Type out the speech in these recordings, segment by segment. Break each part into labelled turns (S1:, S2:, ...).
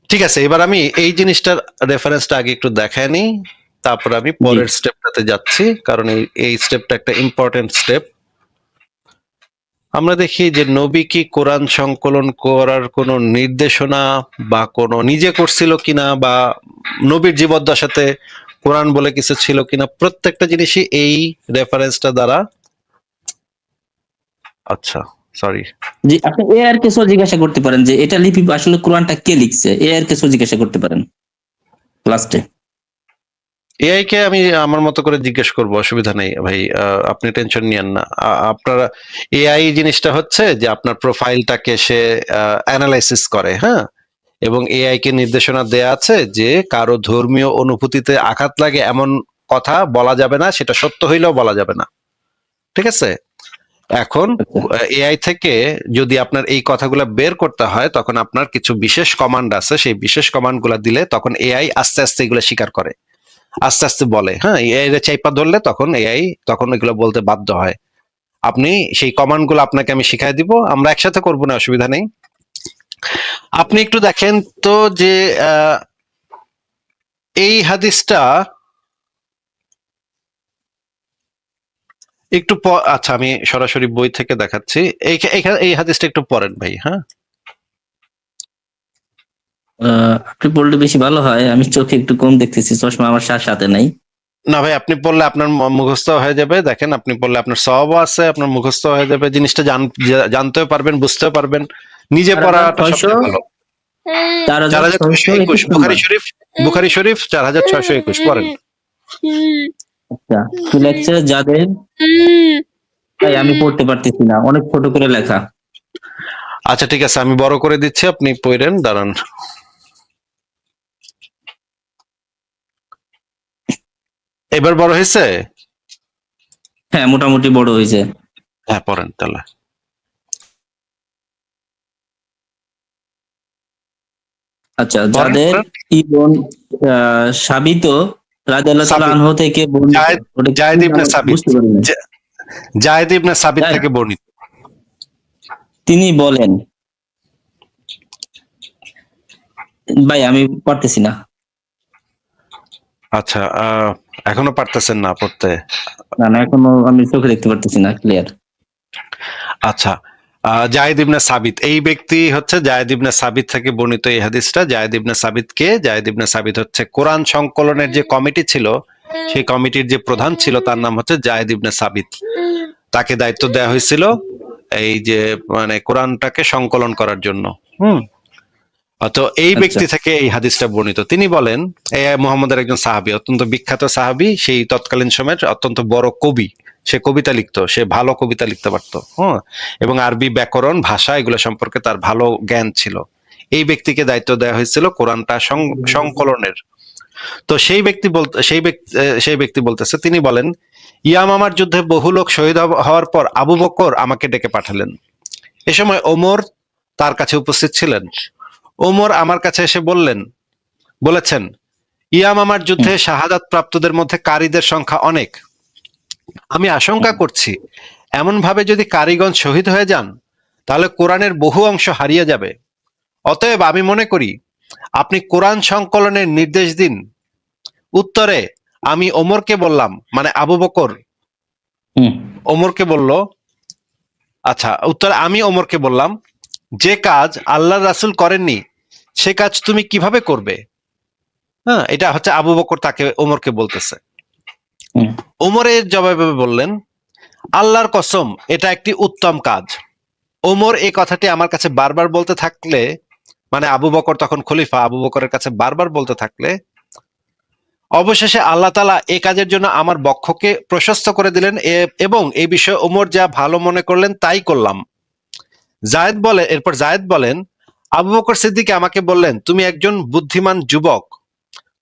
S1: ঠিক আছে, এবার আমি এই জিনিসটার রেফারেন্সটা আগে একটু দেখায় নিই, তারপর আমি
S2: জি
S1: পরের স্টেপটাতে যাচ্ছি, কারণ এই স্টেপটা একটা ইম্পর্টেন্ট স্টেপ। আমরা দেখি যে নবী কি কোরআন সংকলন করার কোনো নির্দেশনা বা কোনো নিজে করছিল কিনা, বা নবীর জীবদ্দশাতে কোরআন বলে কিছু ছিল কিনা, প্রত্যেকটা জিনিসই এই রেফারেন্সটা দ্বারা। আচ্ছা, সরি।
S2: জি, আপনি এআর কে জিজ্ঞাসা করতে পারেন যে এটা লিপি আসলে কোরআনটা কে লিখছে, এআর কে জিজ্ঞাসা করতে পারেন লাস্টে।
S1: এআই কে আমি আমার মতো করে জিজ্ঞেস করব, অসুবিধা নেই ভাই, আপনি টেনশন নিয়েন না। আপনারা এআই জিনিসটা হচ্ছে যে আপনার প্রোফাইলটাকে সে অ্যানালাইসিস করে, হ্যাঁ, এবং এআই কে নির্দেশনা দেয়া আছে যে কারো ধর্মীয় অনুভূতিতে আঘাত লাগে এমন কথা বলা যাবে না, সেটা সত্য হইলেও বলা যাবে না, ঠিক আছে? এখন
S2: আচ্ছা
S1: এআই থেকে যদি আপনার এই কথাগুলো বের করতে হয়, তখন আপনার কিছু বিশেষ কমান্ড আছে, সেই বিশেষ কমান্ডগুলো দিলে তখন এআই আস্তে আস্তে এগুলো স্বীকার করে, আস্তে আস্তে বলে, হ্যাঁ, এআই এর চাইপা ধরলে তখন এআই তখন এগুলো বলতে বাধ্য হয়। আপনি সেই কমান্ডগুলো আপনাকে আমি শিখাই দিব, আমরা একসাথে করবো না, অসুবিধা নেই। আপনি একটু দেখেন তো যে এই হাদিসটা একটু আচ্ছা, আমি সরাসরি বই থেকে দেখাচ্ছি। এই হাদিসটা একটু পড়েন ভাই, হ্যাঁ।
S2: আপনি পড়লে বেশি ভালো হয়, আমি চোখে একটু কম দেখতেছি, চশমা আমার সাথে নাই।
S1: না ভাই, আপনি পড়লে আপনার মুখস্থ হয়ে যাবে, দেখেন আপনি পড়লে আপনার সওয়াবও আছে, আপনার মুখস্থ হয়ে যাবে, জিনিসটা জানতেও পারবেন, বুঝতেও পারবেন। নিজে
S2: চার হাজার
S1: পড়াটা
S2: ছয়শো
S1: সবচেয়ে ভালো।
S2: চার
S1: চার
S2: হাজার
S1: হাজার ছয়শো
S2: ছয়শো
S1: একুশ
S2: একুশ
S1: বুখারি
S2: নম্বর।
S1: শরীফ, বুখারি শরীফ 4621 পড়েন।
S2: আচ্ছা, কি লেখছে যাদের, তাই আমি পড়তে পারতেছি না, অনেক ছোট করে লেখা।
S1: আচ্ছা ঠিক আছে, আমি বড় করে দিচ্ছি, আপনি পড়েন, দাঁড়ান। এবার বড় হয়েছে?
S2: হ্যাঁ, মোটামুটি বড় হয়েছে।
S1: হ্যাঁ, পড়েন তাহলে।
S2: আচ্ছা,
S1: পড়েন
S2: যাদের
S1: পড়েন।
S2: ইবন সাবিত রাদিয়াল্লাহু তাআলা
S1: সাবিত,
S2: আনহু থেকে বর্ণিত।
S1: জায়েদ,
S2: ওটা কি
S1: জায়েদ ইবনে
S2: আমার
S1: সাবিত,
S2: বুঝতে পারিনি।
S1: জায়েদ ইবনে সাবিত
S2: তাই
S1: থেকে বর্ণিত।
S2: তিনি বলেন, ভাই আমি পারতেছি না।
S1: আচ্ছা, এখনো পারতেছেন না পড়তে?
S2: না না, এখনো আমি চোখে দেখতে পারতেছি না ক্লিয়ার।
S1: আচ্ছা, জায়েদ ইবনে সাবিত, এই ব্যক্তি হচ্ছে জায়েদ ইবনে সাবিত থেকে বর্ণিত এই হাদিসটা। জায়েদ ইবনে সাবিত কে? জায়েদ ইবনে সাবিত হচ্ছে কোরআন সংকলনের যে কমিটি ছিল, সেই কমিটির যে প্রধান ছিল তার নাম হচ্ছে জায়েদ ইবনে সাবিত। তাকে দায়িত্ব দেওয়া হয়েছিল এই যে মানে কোরআনটাকে সংকলন করার জন্য। হুম। তো এই
S2: আচ্ছা
S1: ব্যক্তি থেকে এই হাদিসটা বর্ণিত। তিনি বলেন, মুহাম্মদের একজন সাহাবী, অত্যন্ত বিখ্যাত সাহাবী, সেই তৎকালীন সময়ের অত্যন্ত বড় কবি। সে কবিতা লিখতো, সে ভালো কবিতা লিখতে পারতো, হ্যাঁ, এবং আরবি ব্যাকরণ ভাষা এগুলো সম্পর্কে তার ভালো জ্ঞান ছিল। এই ব্যক্তিকে দায়িত্ব দেওয়া হয়েছিল কোরআনটা সংকলনের। তো সেই ব্যক্তি বলতেছে, তিনি বলেন, ইয়ামামার যুদ্ধে বহু লোক শহীদ হওয়ার পর আবু বকর আমাকে ডেকে পাঠালেন। এ সময় ওমর তার কাছে উপস্থিত ছিলেন। ওমর আমার কাছে এসে বলেছেন, ইয়ামামার
S2: হুম,
S1: যুদ্ধে শাহাদাত প্রাপ্তদের মধ্যে কারীদের সংখ্যা অনেক। আমি আশঙ্কা করছি এমন ভাবে যদি কারিগণ শহীদ হয়ে যান, তাহলে কোরআনের বহু অংশ হারিয়ে যাবে। অতএব আমি মনে করি আপনি কোরআন সংকলনের নির্দেশ দিন। উত্তরে আমি ওমরকে বললাম, মানে আবু বকর
S2: হুম,
S1: ওমরকে বলল, আচ্ছা, উত্তরে আমি ওমরকে বললাম, যে কাজ আল্লাহর রাসূল করেননি সে কাজ তুমি কিভাবে করবে? হ্যাঁ, এটা হচ্ছে আবু বকর তাকে ওমরকে বলতেছে।
S2: হুম।
S1: ওমরের জবাবে বললেন, আল্লাহর কসম, এটা একটি উত্তম কাজ। ওমর এই কথাটি আমার কাছে বারবার বলতে থাকলে, মানে আবু বকর তখন খলিফা, আবু বকরের কাছে বারবার বলতে থাকলে, অবশেষে আল্লাহ তাআলা এই কাজের জন্য আমার বক্ষকে প্রশস্ত করে দিলেন, এবং এই বিষয়ে ওমর যা ভালো মনে করলেন তাই করলাম। এরপর জায়েদ বলেন, আবু বকর সিদ্দিক আমাকে বললেন, তুমি একজন বুদ্ধিমান যুবক,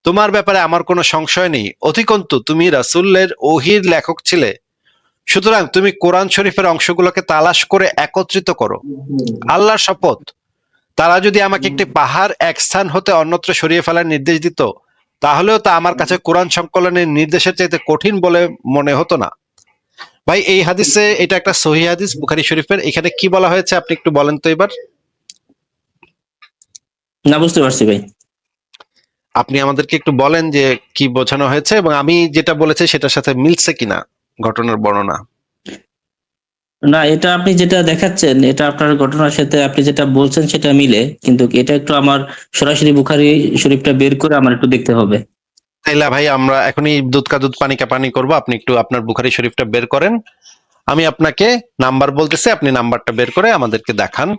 S1: তোমার ব্যাপারে আমার কোনো সংশয় নেই, অধিকন্তু তুমি রাসূলের ওহীর লেখক ছিলে, সুতরাং তুমি কোরআন শরীফের অংশগুলোকে তালাশ করে একত্রিত করো। আল্লাহর শপথ, তারা যদি আমাকে একটি পাহাড় এক স্থান হতে অন্যত্র সরিয়ে ফেলার নির্দেশ দিত, তাহলেও তা আমার কাছে কোরআন সংকলনের নির্দেশের চাইতে কঠিন বলে মনে হতো না। ভাই, এই হাদিসে, এটা একটা সহিহ হাদিস বুখারী শরীফের, এখানে কি বলা হয়েছে আপনি একটু বলেন তো এবার।
S2: না, বুঝতে পারছি ভাই।
S1: আপনি আমাদেরকে একটু বলেন যে কি বোঝানো হয়েছে এবং আমি যেটা বলেছি সেটার সাথে মিলছে কিনা ঘটনার বর্ণনা।
S2: না, এটা আপনি যেটা দেখাচ্ছেন এটা আপনার ঘটনার সাথে আপনি যেটা বলছেন সেটা মিলে, কিন্তু এটা একটু আমার সরাসরি বুখারী শরীফটা বের করে আমার একটু দেখতে হবে।
S1: তাইলে ভাই আমরা এখনই দুধ কা দুধ পানি কা পানি করবো, আপনি একটু আপনার বুখারী শরীফটা বের করেন, আমি আপনাকে নাম্বার বলতেছি, আপনি নাম্বারটা বের করে আমাদেরকে দেখান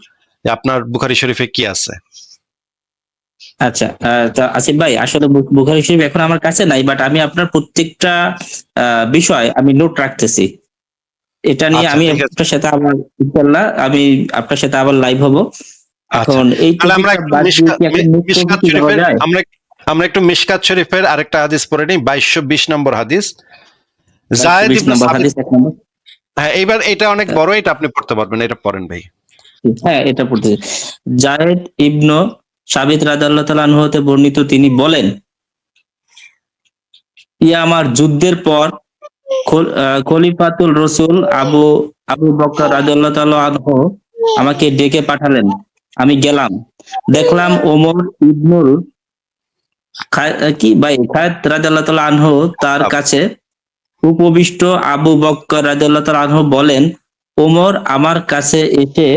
S1: যে আপনার বুখারী শরীফে কি আছে।
S2: আচ্ছা, তা আসিফ ভাই, আসলে বুখারী শরীফ এখন আমার কাছে নাই, বাট আমি আপনার প্রত্যেকটা বিষয় আমি নোট রাখতেছি। এটা নিয়ে
S1: আচ্ছা
S2: আমি
S1: ঠিক আছে।
S2: আপনার সাথে আবার ইনশাআল্লাহ আমি আপনার সাথে আবার লাইভ হব।
S1: আচ্ছা
S2: এখন এই
S1: তাহলে আমরা
S2: টপিকটা
S1: একটু
S2: বাদ দিয়ে কি এখন নোট
S1: মিশকাত
S2: টপিকে যাওয়া
S1: শরীফের
S2: যায়?
S1: আমরা আমরা একটু মিশকাত শরীফের আরেকটা হাদিস পড়ে নিই, 2220 নম্বর হাদিস। জায়েদ
S2: 22
S1: ইবনে
S2: নম্বর
S1: সাবিত।
S2: হাদিস, 1 নম্বর।
S1: হ্যাঁ এইবার এটা অনেক বড়, এটা আপনি পড়তে পারবেন, এটা পড়েন ভাই।
S2: হ্যাঁ, এটা পড়তেছি। জায়েদ ইবনু সাবিত রাদিয়াল্লাহু তাআলা আনহু হতে বর্ণিত, তিনি বলেন, ইয়ামার যুদ্ধের পর খলিফাতুল রসুল আবু আবু বকর রাদিয়াল্লাহু তাআলা আনহু আমাকে ডেকে পাঠালেন। আমি গেলাম, দেখলাম ওমর ইবনুল কি ভাই খায়েত রাদিয়াল্লাহু তাআলা আনহু তার কাছে উপবিষ্ট। আবু বকর রাদিয়াল্লাহু তাআলা আনহু বলেন, ওমর আমার কাছে এসে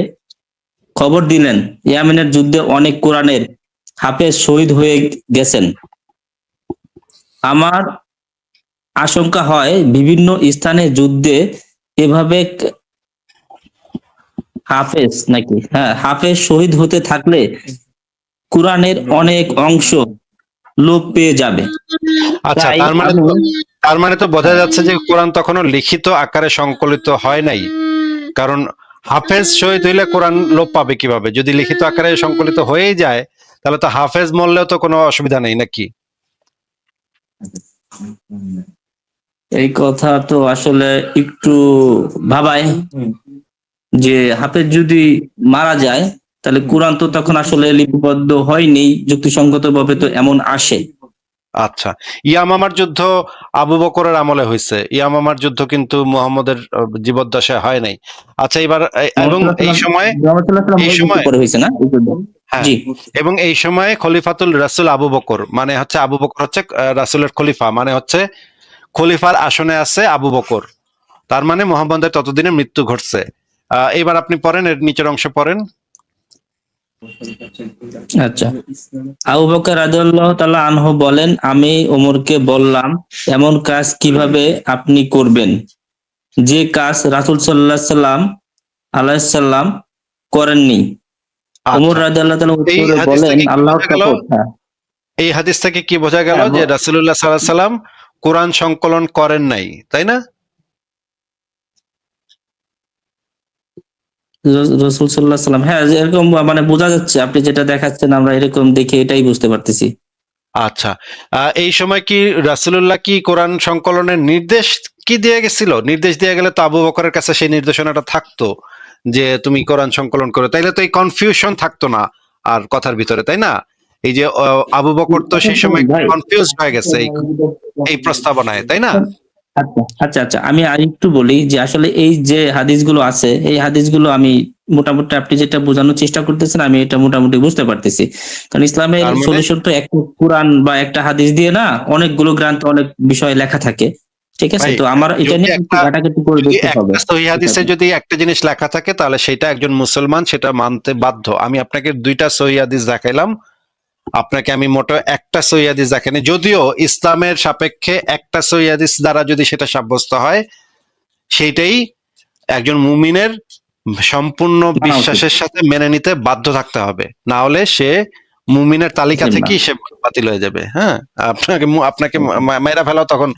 S2: খবর দিলেন, ইয়ামেনের যুদ্ধে অনেক কোরআনের হাফেজ শহীদ হয়ে গেছেন। আমার আশঙ্কা হয় বিভিন্ন স্থানে যুদ্ধে এভাবে হাফেজ শহীদ হতে থাকলে কোরআনের অনেক অংশ লোপ পেয়ে যাবে।
S1: আচ্ছা
S2: তাই
S1: তার মানে তো বোঝা যাচ্ছে যে কোরআন তখনও লিখিত আকারে সংকলিত হয় নাই, কারণ হাফেজ শহীদ হইলে কোরআন লোপ পাবে কিভাবে? যদি লিখিত আকারে সংকলিত হয়েই যায় তাহলে তো হাফেজ মরলেও তো কোনো অসুবিধা নেই নাকি?
S2: এই কথা তো আসলে একটু ভাবায় যে হাফেজ যদি মারা যায় তাহলে কোরআন তো তখন আসলে লিপিবদ্ধ হয়নি, যুক্তিসঙ্গত ভাবে তো এমন আসে।
S1: আচ্ছা, ইয়ামামার যুদ্ধ আবু বকরের আমলে হয়েছে, ইয়ামামার যুদ্ধ কিন্তু মুহাম্মদের জীবদ্দশায় হয় নাই। আচ্ছা এবার এবং এই সময় এই সময়
S2: পরে হয়েছে না এই যুদ্ধ?
S1: হ্যাঁ,
S2: জি।
S1: এবং এই সময়ে খলিফাতুল রাসূল আবু বকর, মানে হচ্ছে আবু বকর হচ্ছে রাসূলের খলিফা, মানে হচ্ছে খলিফার আসনে আছে আবু বকর, তার মানে মুহাম্মদের ততদিনে মৃত্যু ঘটছে। এবার আপনি পড়েন, এর নিচের অংশ পড়েন।
S2: আচ্ছা, আবু বকর রাদিয়াল্লাহু তাআলা আনহু বলেন, আমি ওমরকে বললাম, এমন কাজ কিভাবে আপনি করবেন যে কাজ রাসূল আলাইহিস সাল্লাম করেননি? ওমর
S1: আচ্ছা,
S2: রাদিয়াল্লাহু তাআলা
S1: এই
S2: উত্তরে
S1: হাদিস
S2: বলেন,
S1: থেকে কি
S2: আল্লাহর
S1: বোঝা গেল?
S2: শপথ। হ্যাঁ,
S1: এই হাদিস থেকে কি বোঝা গেল
S2: হ্যাঁ,
S1: যে রাসূলুল্লাহ সাল্লাল্লাহু আলাইহি সাল্লাম কোরআন সংকলন করেন নাই, তাই না?
S2: রাসূল সাল্লাল্লাহু আলাইহি সাল্লাম, হ্যাঁ, এরকম মানে বোঝা যাচ্ছে, আপনি যেটা দেখাচ্ছেন আমরা এরকম দেখে এটাই বুঝতে পারতেছি।
S1: আচ্ছা, এই সময় কি রাসূলুল্লাহ কি কোরআন সংকলনের নির্দেশ কি দিয়ে গেছিল? নির্দেশ দিয়ে গেলে তো আবু বকরের কাছে সেই নির্দেশনাটা থাকতো যে তুমি কোরআন সংকলন করো, তাইলে তো এই কনফিউশন থাকতো না আর কথার ভিতরে, তাই না? এই যে আবু বকর তো সেই সময়
S2: ভাই,
S1: কনফিউজড হয়ে গেছে এই প্রস্তাবনায়, তাই না?
S2: আচ্ছা আচ্ছা আচ্ছা, আমি আরেকটু বলি যে আসলে এই যে হাদিসগুলো আছে এই হাদিসগুলো আমি মোটামুটি আপনি যেটা বোঝানোর চেষ্টা করতেছেন আমি এটা মোটামুটি বুঝতে পারতেছি। কারণ ইসলামের
S1: তার মানে
S2: সলিউশন তো একটা কোরআন বা একটা হাদিস দিয়ে না, অনেকগুলো গ্রন্থ অনেক বিষয় লেখা থাকে। ঠিক আছে,
S1: ভাই,
S2: তো আমার এটা
S1: যদি
S2: নিয়ে একটু
S1: একটা
S2: ঘাটাঘাটি করে
S1: যদি
S2: দেখতে হবে।
S1: একটা সহিহ হাদিসে যদি একটা জিনিস লেখা থাকে তাহলে সেটা একজন মুসলমান সেটা মানতে বাধ্য। আমি আপনাকে দুইটা সহিহ হাদিস দেখাইলাম, আপনাকে আমি মোটো একটা সহিহ হাদিস দেখাইনি, যদিও ইসলামের সাপেক্ষে একটা সহিহ হাদিস দ্বারা যদি সেটা সাব্যস্ত হয় সেইটাই একজন মুমিনের সম্পূর্ণ
S2: মানা উচিত।
S1: বিশ্বাসের সাথে মেনে নিতে বাধ্য থাকতে হবে, না হলে সে মুমিনের তালিকা
S2: জিম্মা।
S1: থেকেই সে বাতিল হয়ে যাবে। হ্যাঁ, আপনাকে মেরা ফেলা তখন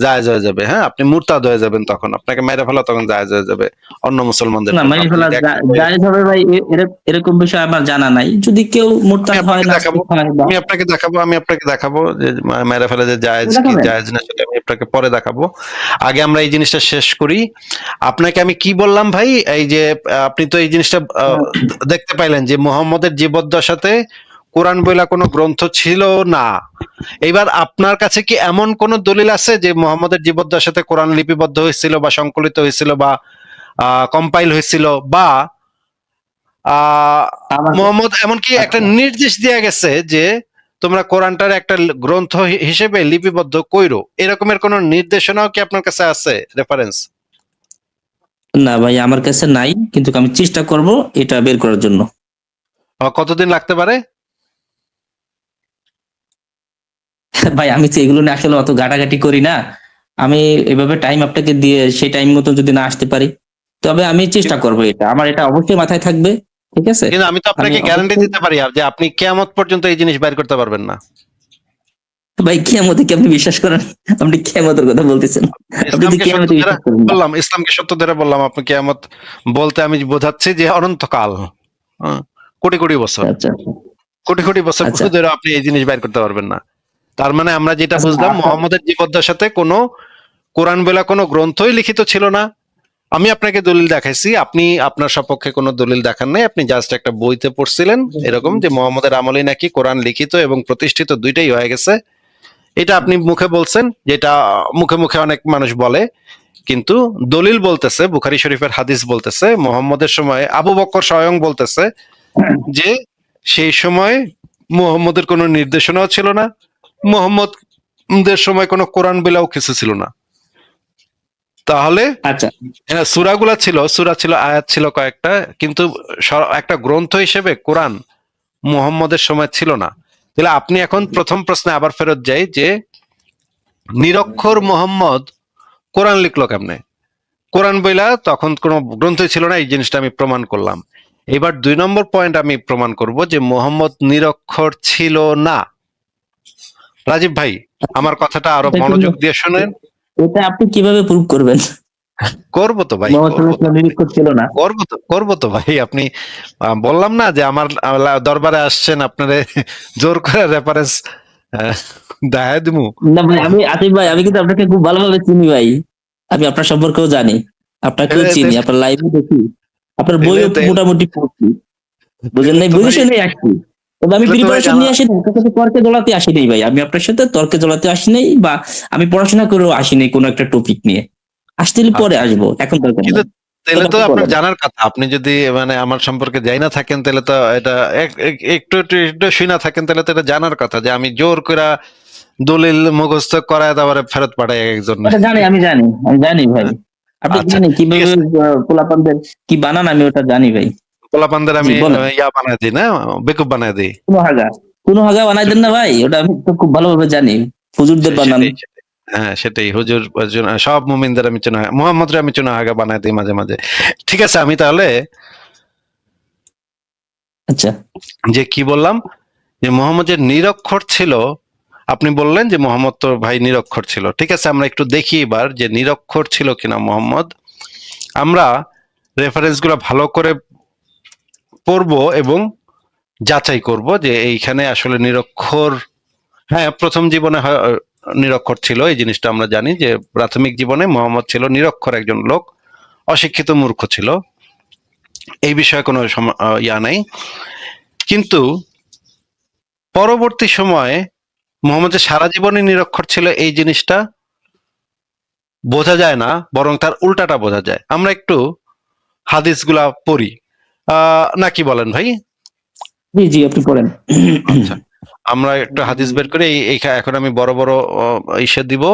S1: জায়েজ হয়ে যাবে। হ্যাঁ, আপনি মুরতাদ হয়ে যাবেন, তখন আপনাকে মেরা ফেলা তখন জায়েজ হয়ে যাবে অন্য মুসলমানদের
S2: না,
S1: জন্য।
S2: মাইনে
S1: আপনি
S2: ফেলা
S1: যদি একটা
S2: জায়েজ হবে ভাই, এরকম বিষয় আমার জানা নাই। যদি কেউ
S1: আমি
S2: মুরতাদ হয়,
S1: আপনাকে দেখাবো,
S2: নাস্তিক হয় বা
S1: আমি আপনাকে দেখাবো যে মেরা ফেলা যে জায়েজ কি
S2: দেখাবেন।
S1: জায়েজ না সেটা আমি আপনাকে পরে দেখাবো। আগে আমরা এই জিনিসটা শেষ করি। আপনাকে আমি কি বললাম ভাই, এই যে আপনি তো এই জিনিসটা দেখতে পাইলেন যে মুহাম্মদের জীবদ্দশাতে কোরআন বইলা কোনো গ্রন্থ ছিল না। এবার আপনার কাছে কি এমন কোন দলিল আছে যে মুহাম্মদের জীবদ্দশাতে কোরআন লিপিবদ্ধ হয়েছিল বা সংকলিত হয়েছিল বা কম্পাইল হয়েছিল, বা
S2: আমার
S1: মোহাম্মদ এমনকি একটা নির্দেশ দেয়া গেছে যে তোমরা কোরআনটার একটা গ্রন্থ হিসেবে লিপিবদ্ধ কইরো, এরকমের কোন নির্দেশনাও কি আপনার কাছে আছে, রেফারেন্স?
S2: না ভাই, আমার কাছে নাই, কিন্তু আমি চেষ্টা করব এটা বের করার জন্য।
S1: কতদিন লাগতে পারে?
S2: ভাই আমি তো এগুলো নিয়ে আসলে অত ঘাটাঘাটি করি না। আমি এভাবে টাইম আপনাকে দিয়ে সেই টাইম মতো যদি না আসতে পারি, তবে আমি চেষ্টা করব, এটা আমার এটা অবশ্যই মাথায় থাকবে। ঠিক আছে,
S1: কিন্তু আমি তো
S2: আমি
S1: আপনাকে গ্যারান্টি
S2: অবশ্যই।
S1: দিতে পারি যে আপনি কিয়ামত পর্যন্ত এই জিনিস বাইর করতে পারবেন না।
S2: ভাই কিয়ামতে কি আপনি বিশ্বাস করেন? আপনি কিয়ামতের কথা বলতেছেন, আপনি তো
S1: ইসলামকে সত্য
S2: কিয়ামতে
S1: ধরে
S2: বিশ্বাস করেন না।
S1: বললাম, ইসলামকে সত্য ধরে বললাম, আপনি কিয়ামত বলতে আমি বোঝাচ্ছি যে অনন্তকাল, হ্যাঁ, কোটি কোটি বছর,
S2: আচ্ছা
S1: কোটি কোটি বছর
S2: আচ্ছা
S1: ধরে আপনি এই জিনিস বাইর করতে পারবেন না। তার মানে আমরা যেটা
S2: আচ্ছা
S1: বুঝলাম,
S2: আপনার
S1: মোহাম্মদের জীবদ্দশাতে কোনো কোরআন বলা কোনো গ্রন্থই লিখিত ছিল না। আমি আপনাকে দলিল দেখাইছি, আপনি আপনার সপক্ষে কোনো দলিল দেখান নাই, আপনি জাস্ট একটা বইতে পড়ছিলেন এরকম যে মোহাম্মদের আমলেই নাকি কোরআন লিখিত এবং প্রতিষ্ঠিত দুইটাই হয়ে গেছে। এটা আপনি মুখে বলছেন, যেটা মুখে মুখে অনেক মানুষ বলে, কিন্তু দলিল বলতেছে, বুখারী শরীফের হাদিস বলতেছে, মোহাম্মদের সময় আবু বকর স্বয়ং বলতেছে যে সেই সময় মুহাম্মদের কোনো নির্দেশনাও ছিল না, মুহাম্মদের সময় কোনো কোরআন বেলাও কিছু ছিল না। তাহলে
S2: আচ্ছা
S1: সূরাগুলা ছিল, সূরা ছিল, আয়াত ছিল কয়েকটা, কিন্তু একটা গ্রন্থ হিসেবে কোরআন মুহাম্মদের সময় ছিল না। তাহলে আপনি এখন প্রথম প্রশ্নে আবার ফেরত যাই যে নিরক্ষর মুহাম্মদ কোরআন লিখলো কেমনে? কোরআন বইলা তখন কোনো গ্রন্থই ছিল না, এই জিনিসটা আমি প্রমাণ করলাম। এবার 2 নম্বর পয়েন্ট আমি প্রমাণ করব যে মোহাম্মদ নিরক্ষর ছিল না। রাজীব ভাই, আমার কথাটা আরো
S2: এটা
S1: মনোযোগ দিয়ে শুনেন।
S2: এটা আপনি কিভাবে প্রুভ করবেন?
S1: করবো তো ভাই,
S2: মোহাম্মদ
S1: করবো
S2: সাল্লাল্লাহু
S1: তো,
S2: আলাইহি নিরীক্ষর ছিল না?
S1: করবো তো ভাই। আপনি বললাম না যে আমার দরবারে আসছেন, আপনারে জোর করে রেফারেন্স দেখা দিমু।
S2: না ভাই, আমি আতিফ ভাই, আমি কিন্তু আপনাকে খুব ভালোভাবে চিনি ভাই। আমি আপনার সম্পর্কেও জানি, আপনাকেও
S1: তাহলে
S2: চিনি, আপনার লাইভও দেখি, আপনার
S1: তাহলে
S2: বইও মোটামুটি পড়ছি। বুঝেন নাই,
S1: তো
S2: বুঝে
S1: ভাই,
S2: শুনে আসছি। তবে আমি
S1: তাহলে তো ভাই
S2: প্রিপারেশন
S1: জানা,
S2: নিয়ে আসি নাই, আপনার সাথে তর্কে জড়াতে আসি নাই ভাই। আমি আপনার সাথে তর্কে জড়াতে আসি নাই, বা আমি পড়াশোনা করেও আসি নাই কোনো একটা টপিক নিয়ে। আসতে হলে পরে
S1: আচ্ছা,
S2: আসবো, এখন দরকার
S1: কিন্তু
S2: নেই।
S1: তাহলে
S2: তবে
S1: তো
S2: আপনি
S1: আপনার
S2: বলেন।
S1: জানার কথা, আপনি যদি মানে আমার সম্পর্কে যাই না থাকেন, তাহলে তো এটা একটু একটু একটু শুনা থাকেন, তাহলে তো এটা জানার কথা যে আমি জোর করে দলিল মুখস্থ করায় তারপরে ফেরত পাঠাই একজন।
S2: ওটা জানি, আমি জানি ভাই। আপনি
S1: আচ্ছা,
S2: জানেন
S1: ঠিক
S2: কিভাবে
S1: আছে,
S2: পোলাপানদের কি বানান, আমি ওটা জানি ভাই।
S1: পোলাপানদের
S2: জি
S1: আমি
S2: বলেন।
S1: ইয়া বানায় দিই না, বেকুব বানায় দিই।
S2: কোনো হাগা, কোনো হাগা বানাই দেন না ভাই, ওটা আমি তো খুব ভালোভাবে জানি। হুজুরদের বানান।
S1: সেটাই সেটাই, হ্যাঁ সেটাই, হুজুর সব মুমিনদের আমি চুনা, মুহাম্মদরে আমি চুনা হাগা বানায় দিই মাঝে মাঝে। ঠিক আছে, আমি তাহলে
S2: আচ্ছা
S1: যে কি বললাম, যে মোহাম্মদ যে নিরক্ষর ছিল, আপনি বললেন যে মোহাম্মদ তো ভাই নিরক্ষর ছিল। ঠিক আছে, আমরা একটু দেখি এবার যে নিরক্ষর ছিল কিনা মোহাম্মদ। আমরা রেফারেন্স গুলো ভালো করে পড়বো এবং যাচাই করব যে এইখানে আসলে নিরক্ষর, হ্যাঁ প্রথম জীবনে নিরক্ষর ছিল, এই জিনিসটা আমরা জানি যে প্রাথমিক জীবনে মোহাম্মদ ছিল নিরক্ষর একজন লোক, অশিক্ষিত মূর্খ ছিল, এই বিষয়ে কোনো ইয়া নাই। কিন্তু পরবর্তী সময়ে মোহাম্মদ যে সারা জীবনে নিরক্ষর ছিল এই জিনিসটা বোঝা যায় না, বরং তার উল্টাটা বোঝা যায়। আমরা একটু হাদিসগুলা পড়ি, নাকি বলেন ভাই?
S2: জি জি, আপনি পড়েন।
S1: আচ্ছা, আমরা একটু হাদিস বের করে এখন আমি বড় বড় ইসে দিব,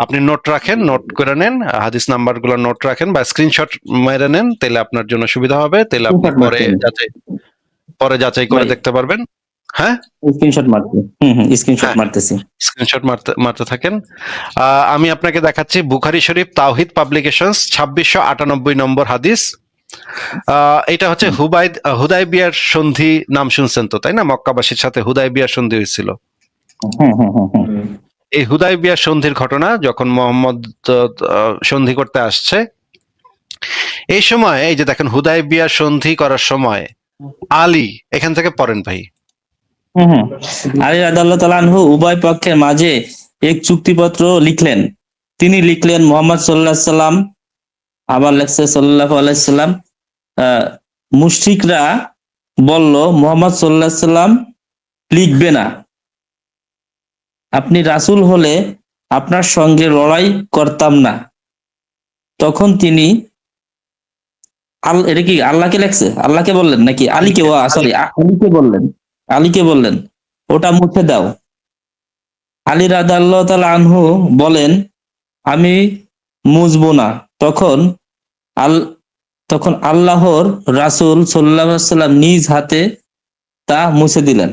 S1: আপনি নোট রাখেন, নোট করে নেন, হাদিস নাম্বার গুলো নোট রাখেন বা স্ক্রিনশট মেরে নেন, তাহলে আপনার জন্য সুবিধা হবে, তাহলে আপনি
S2: স্ক্রিনশট মারছেন
S1: পরে যাচাই করে
S2: ভাই?
S1: দেখতে পারবেন। হ্যাঁ,
S2: স্ক্রিনশট মারছি, স্ক্রিনশট
S1: হ্যাঁ,
S2: মারতেছি।
S1: স্ক্রিনশট মারতে মারতে থাকেন। আমি আপনাকে দেখাচ্ছি বুখারী শরীফ তাওহিদ পাবলিকেশনস 2698 নম্বর হাদিস। এটা হচ্ছে হুদাইবিয়ার সন্ধি, নাম শুনছেন তো তাই না? মক্কাবাসীর সাথে হুদাইবিয়ার সন্ধি হয়েছিল। এই হুদাইবিয়ার সন্ধির ঘটনা, যখন মোহাম্মদ সন্ধি করতে আসছে, এই সময় এই যে দেখেন হুদাইবিয়ার সন্ধি করার সময় আলী, এখান থেকে পড়েন ভাই।
S2: আলী রাদিয়াল্লাহু তাআলা আনহু উভয় পক্ষের মাঝে এক চুক্তিপত্র লিখলেন। তিনি লিখলেন মুহাম্মদ সাল্লাল্লাহু আলাইহি সাল্লাম, আবার লেখছে সাল্লাল্লাহু আলাইহি সাল্লাম। মুশরিকরা বলল মুহাম্মদ সাল্লাল্লাহু আলাইহি সাল্লাম লিখবে না, আপনি রাসূল হলে আপনার সঙ্গে লড়াই করতাম না। তখন তিনি এটা কি আল্লাহকে লেখছে, আল্লাহকে বললেন নাকি আলীকে?
S1: আলীকে,
S2: সরি, আলীকে বললেন, আলীকে বললেন ওটা মুছে দাও। আলী রাদিয়াল্লাহু তাআলা আনহু বলেন, আমি মুছবো না। আল তখন আল্লাহর রাসূল সাল্লাল্লাহু আলাইহি ওয়াসাল্লাম নিজ হাতে তা মুছে দিলেন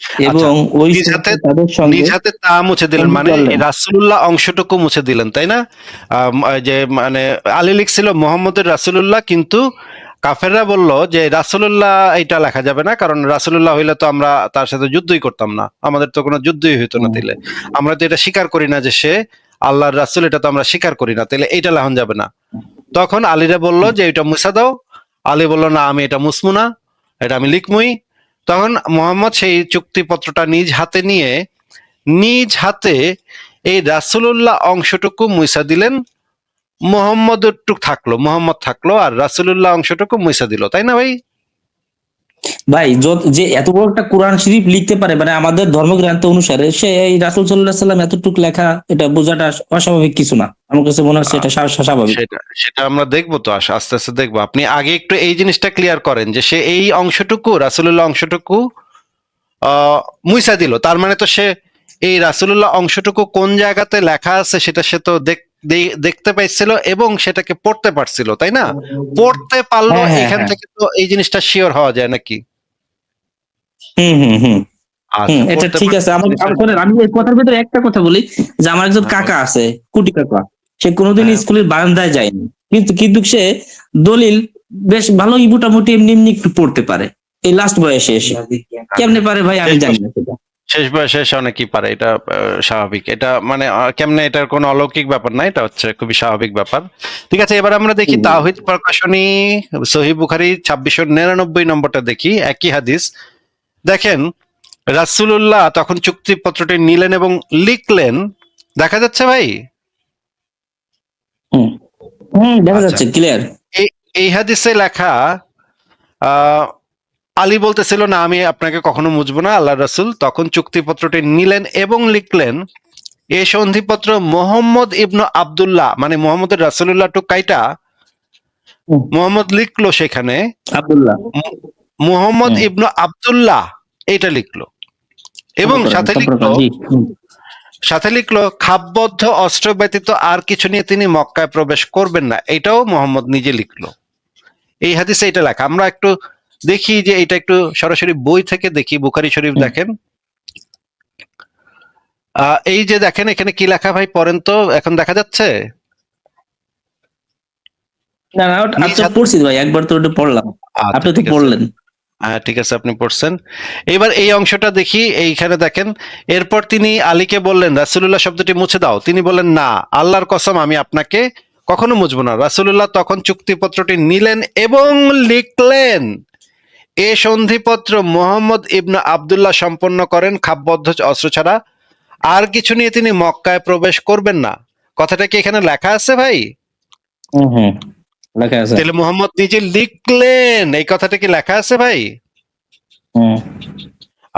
S1: আচ্ছা,
S2: এবং ওই
S1: নিজ হাতে
S2: সময় তাদের সঙ্গে
S1: নিজ হাতে তা মুছে দিলেন
S2: সন্ধি
S1: মানে
S2: করলেন।
S1: রাসূলুল্লাহ অংশটুকু মুছে দিলেন, তাই না? এই যে মানে আলী লিখছিল মোহাম্মদের রাসূলুল্লাহ, কিন্তু কাফেররা বলল যে রাসূলুল্লাহ এটা লেখা যাবে না, কারণ রাসূলুল্লাহ হইলে তো আমরা তার সাথে যুদ্ধই করতাম না, আমাদের তো কোনো যুদ্ধই হইতো না।
S2: হুম,
S1: তাইলে আমরা তো এটা স্বীকার করি না যে সে আল্লাহর রাসূল, এটা তো আমরা স্বীকার করি না, তাইলে এইটা লেখন যাবে না। তখন আলীরা বলল যে এটা মুছা দাও। আলী বলল না, আমি এটা মুছবো না, এটা আমি লিখমুই। তখন মোহাম্মদ সেই চুক্তিপত্রটা নিজ হাতে নিয়ে নিজ হাতে এই রাসূলুল্লাহ অংশটুকু মুছা দিলেন। মোহাম্মদ থাকলো আর রাসূলুল্লাহ অংশটুকু মুছা দিল, তাই না ভাই?
S2: ভাই যে এত বড় একটা কোরআন শরীফ লিখতে পারে, মানে আমাদের ধর্মগ্রন্থ অনুসারে সে এই রাসূল সাল্লাল্লাহু আলাইহি সাল্লাম এতটুকু লেখা, এটা বোঝাটা অস্বাভাবিক কিছু না। আমার কাছে মনে হচ্ছে এটা স্বাভাবিক।
S1: সেটা সেটা আমরা দেখবো তো, আস্তে আস্তে দেখবো। আপনি আগে একটু এই জিনিসটা ক্লিয়ার করেন যে সে এই অংশটুকু রাসূলুল্লাহ অংশটুকু মুইসা দিল, তার মানে তো সে এই রাসূলুল্লাহ অংশটুকু কোন জায়গাতে লেখা আছে সেটা সে তো দেখতে পাইছিল এবং সেটাকে পড়তে পারছিল, তাই না? পড়তে পারলো,
S2: হ্যাঁ, হ্যাঁ,
S1: এখান
S2: হ্যাঁ।
S1: থেকে তো এই জিনিসটা শিওর হওয়া যায় নাকি?
S2: হুম, হুম, হুম, হুম,
S1: আচ্ছা,
S2: এটা
S1: পড়তে
S2: ঠিক
S1: পারছে
S2: আছে।
S1: জিনিসটা।
S2: শোনেন, আমি এই কথার ভিতরে একটা কথা বলি যে আমার একজন
S1: হ্যাঁ,
S2: কাকা
S1: বলেন।
S2: আছে, কুটি কাকা। সে কোনোদিন
S1: হ্যাঁ,
S2: স্কুলের বারান্দায় যায়নি, কিন্তু কিন্তু সে দলিল বেশ ভালোই মোটামুটি এমনি এমনি একটু পড়তে পারে এই লাস্ট বয়সে এসে। কেমনে
S1: হ্যাঁ।
S2: পারে ভাই আমি
S1: শেষ
S2: জানি
S1: বয়স
S2: না সেটা।
S1: শেষ বয়সে এসে অনেকেই পারে, এটা স্বাভাবিক। এটা মানে কেমনে, এটার কোনো অলৌকিক ব্যাপার না, এটা হচ্ছে খুবই স্বাভাবিক ব্যাপার। ঠিক আছে, এবার আমরা দেখি
S2: হুম,
S1: তাওহীদ প্রকাশনী সহিহ বুখারী 2699 নম্বরটা দেখি, একই হাদিস। দেখেন, রাসূলুল্লাহ তখন চুক্তিপত্রটি নিলেন এবং লিখলেন। দেখা যাচ্ছে ভাই?
S2: হুম, হুম, দেখা
S1: আচ্ছা,
S2: যাচ্ছে ক্লিয়ার।
S1: এই এই হাদিসে লেখা, আহ আলী বলতেছিল না, আমি আপনাকে কখনো মুছবো না। আল্লাহ রাসূল তখন চুক্তিপত্রটি নিলেন এবং লিখলেন। এই সন্ধিপত্র মোহাম্মদ ইবনু আব্দুল্লাহ, মানে মোহাম্মদের রাসূলুল্লাহ টু কাইটা মোহাম্মদ লিখলো সেখানে,
S2: আব্দুল্লাহ।
S1: মোহাম্মদ
S2: হুম,
S1: ইবনু আব্দুল্লাহ এইটা লিখলো, এবং
S2: জি। হুম,
S1: সাথে লিখলো খাপবদ্ধ অস্ত্র ব্যতীত আর কিছু নিয়ে তিনি মক্কায় প্রবেশ করবেন না, এটাও মোহাম্মদ নিজে লিখলো। এই হাদিসে এটা লেখা। আমরা একটু দেখি যে এটা একটু সরাসরি বই থেকে দেখি, বুখারী শরীফ
S2: হুম।
S1: দেখেন। এই যে দেখেন এখানে কি লেখা ভাই, পড়েন তো, এখন দেখা যাচ্ছে?
S2: না, না,
S1: নিজ
S2: আচ্ছা
S1: হাতে।
S2: পড়ছি ভাই, একবার তো ওটা পড়লাম।
S1: আচ্ছা,
S2: আপনি তো
S1: ঠিক আছে।
S2: পড়লেন।
S1: হ্যাঁ, ঠিক আছে, আপনি পড়ছেন। এবার এই অংশটা দেখি, এইখানে দেখেন। এরপর তিনি আলীকে বললেন, রাসূলুল্লাহ শব্দটি মুছে দাও। তিনি বললেন, না, আল্লাহর কসম, আমি আপনাকে কখনো মুছবো না। রাসূলুল্লাহ তখন চুক্তিপত্রটি নিলেন এবং লিখলেন, এ সন্ধিপত্র মোহাম্মদ ইবনে আব্দুল্লাহ সম্পন্ন করেন, খাপবদ্ধ অস্ত্র ছাড়া আর কিছু নিয়ে তিনি মক্কায় প্রবেশ করবেন না। কথাটা কি এখানে লেখা আছে ভাই?
S2: হুম, হুম, লেখা আছে।
S1: তাহলে মোহাম্মদ নিজে লিখলেন, এই কথাটা কি লেখা আছে ভাই?
S2: হুম।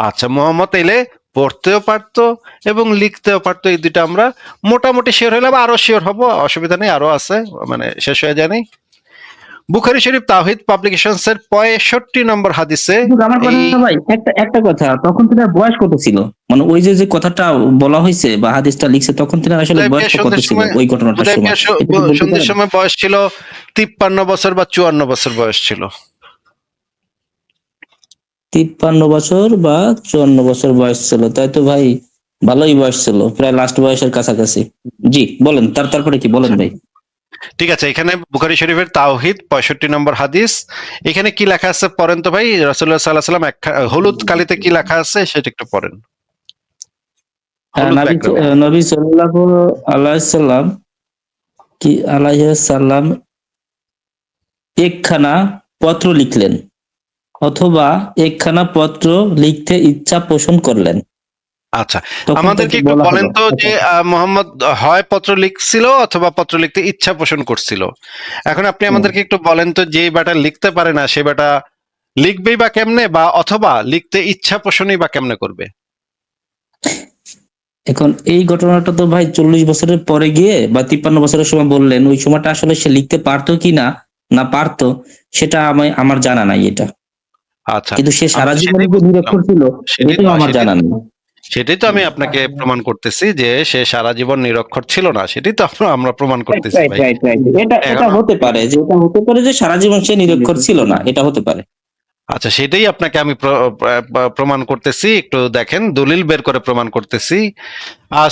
S1: আচ্ছা, মোহাম্মদ এলে পড়তেও পারতো এবং লিখতেও পারতো, এই দুইটা আমরা মোটামুটি শিওর হইলাম। আরো শিওর হব, অসুবিধা নেই, আরো আছে, মানে শেষ হয়ে যায়নি। বুখারী শরীফ তাওহীদ পাবলিকেশনস এর 65 নম্বর হাদিসে
S2: কিন্তু আমার
S1: এই
S2: কথা ভাই, একটা একটা কথা, তখন তোমার বয়স কত ছিল? মানে ওই যে যে কথাটা বলা হয়েছে বা হাদিসটা লিখছে, তখন তোমার আসলে
S1: হুদায়বিয়া
S2: বয়সটা কত
S1: সন্ধির
S2: ছিল
S1: সময়
S2: ওই ঘটনাটার সময়?
S1: হুদায়বিয়া
S2: এটা কি বলতে
S1: সন্ধির
S2: পারেন?
S1: সময় বয়স ছিল 53 বছর বা 54 বছর বয়স ছিল।
S2: 53 বছর বা 54 বছর বয়স ছিল, তাই তো ভাই ভালোই বয়স ছিল, প্রায় লাস্ট বয়সের কাছাকাছি। জি বলেন, তারপরে কি বলেন
S1: আচ্ছা,
S2: ভাই?
S1: ঠিক আছে, এখানে বুখারী শরীফের তাওহীদ 65 নম্বর হাদিস। এখানে কি লেখা আছে পড়েন তো ভাই। রাসূলুল্লাহ সাল্লাল্লাহু আলাইহি ওয়াসাল্লাম হলুদ কালিতে কি লেখা আছে সেটা একটু পড়েন, হলুদ ব্যাকরণে।
S2: নবী সাল্লাল্লাহু আলাইহি সাল্লাম কি আলাইহি সাল্লাম একখানা পত্র লিখলেন অথবা একখানা পত্র লিখতে ইচ্ছা পোষণ করলেন,
S1: আচ্ছা,
S2: তখন
S1: আমাদেরকে
S2: তাকে
S1: একটু
S2: বলা
S1: বলেন
S2: হলো।
S1: তো যে মোহাম্মদ হয় পত্র লিখছিল অথবা পত্র লিখতে ইচ্ছা পোষণ করছিল। এখন আপনি
S2: হুম।
S1: আমাদেরকে একটু বলেন তো, যে বেটা লিখতে পারে না সে বেটা লিখবেই বা কেমনে, বা অথবা লিখতে ইচ্ছা পোষণই বা কেমনে করবে?
S2: এখন এই ঘটনাটা তো ভাই 40 বছরের পরে গিয়ে বা 53 বছরের সময় বললেন, ওই সময়টা আসলে সে লিখতে পারতো কি না না পারতো সেটা আমার জানা নাই এটা।
S1: আচ্ছা,
S2: কিন্তু সে
S1: আমি
S2: সারা
S1: তো
S2: জীবন
S1: সেটাই
S2: যে
S1: বলছিলাম।
S2: নিরক্ষর ছিল
S1: সেটাই
S2: এটাও
S1: তো
S2: আমার
S1: সেটাই
S2: জানা নেই।
S1: সেটাই তো আমি আপনাকে প্রমাণ করতেছি যে সে সারা জীবন নিরক্ষর ছিল না, সেটাই তো আমরা প্রমাণ
S2: রাইট
S1: করতেছি
S2: রাইট
S1: ভাই।
S2: রাইট রাইট এটা এটা
S1: এখন
S2: হতে পারে, যে এটা হতে পারে যে সারা জীবন সে নিরক্ষর ছিল না, এটা হতে পারে।
S1: আচ্ছা, সেটাই আপনাকে আমি প্রমাণ করতেছি, একটু দেখেন, দলিল বের করে প্রমাণ করতেছি।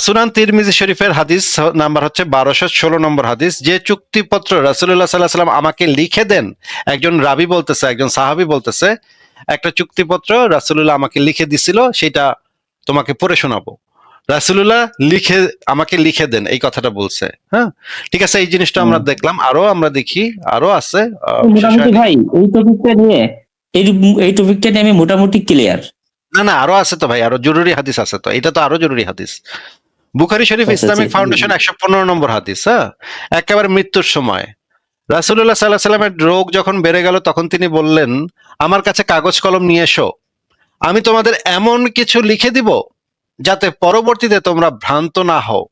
S1: সুনান তিরমিজি শরীফের হাদিস নাম্বার হচ্ছে 1216 নম্বর হাদিস, যে চুক্তিপত্র রাসূলুল্লাহ সাল্লাল্লাহু আলাইহি সাল্লাম আমাকে লিখে দেন, একজন রাবি বলতেছে, একজন সাহাবী বলতেছে, একটা চুক্তিপত্র রাসূলুল্লাহ আমাকে লিখে দিছিল, সেটা তোমাকে পড়ে শোনাবো। রাসূলুল্লাহ লিখে আমাকে লিখে দেন, এই কথাটা বলছে। হ্যাঁ, ঠিক আছে, এই জিনিসটা আমরা দেখলাম, আরো আমরা দেখি, আরো আছে, শেষ
S2: মোটামুটি
S1: হয়নি।
S2: ভাই এই টপিকটা নিয়ে, এই এই টপিকটা নিয়ে আমি মোটামুটি ক্লিয়ার।
S1: না না, আরো আছে তো ভাই, আরো জরুরি হাদিস আছে তো, এটা তো আরো জরুরি হাদিস। বুখারী শরীফ
S2: আচ্ছা আচ্ছা
S1: ইসলামিক ফাউন্ডেশন 115 নম্বর হাদিস। হ্যাঁ, একেবারে মৃত্যুর সময় রাসূলুল্লাহ সাল্লাল্লাহু আলাইহি সাল্লামের রোগ যখন বেড়ে গেল, তখন তিনি বললেন, আমার কাছে কাগজ কলম নিয়ে এসো, আমি তোমাদের এমন কিছু লিখে দিব যাতে পরবর্তীতে তোমরা ভ্রান্ত না হও।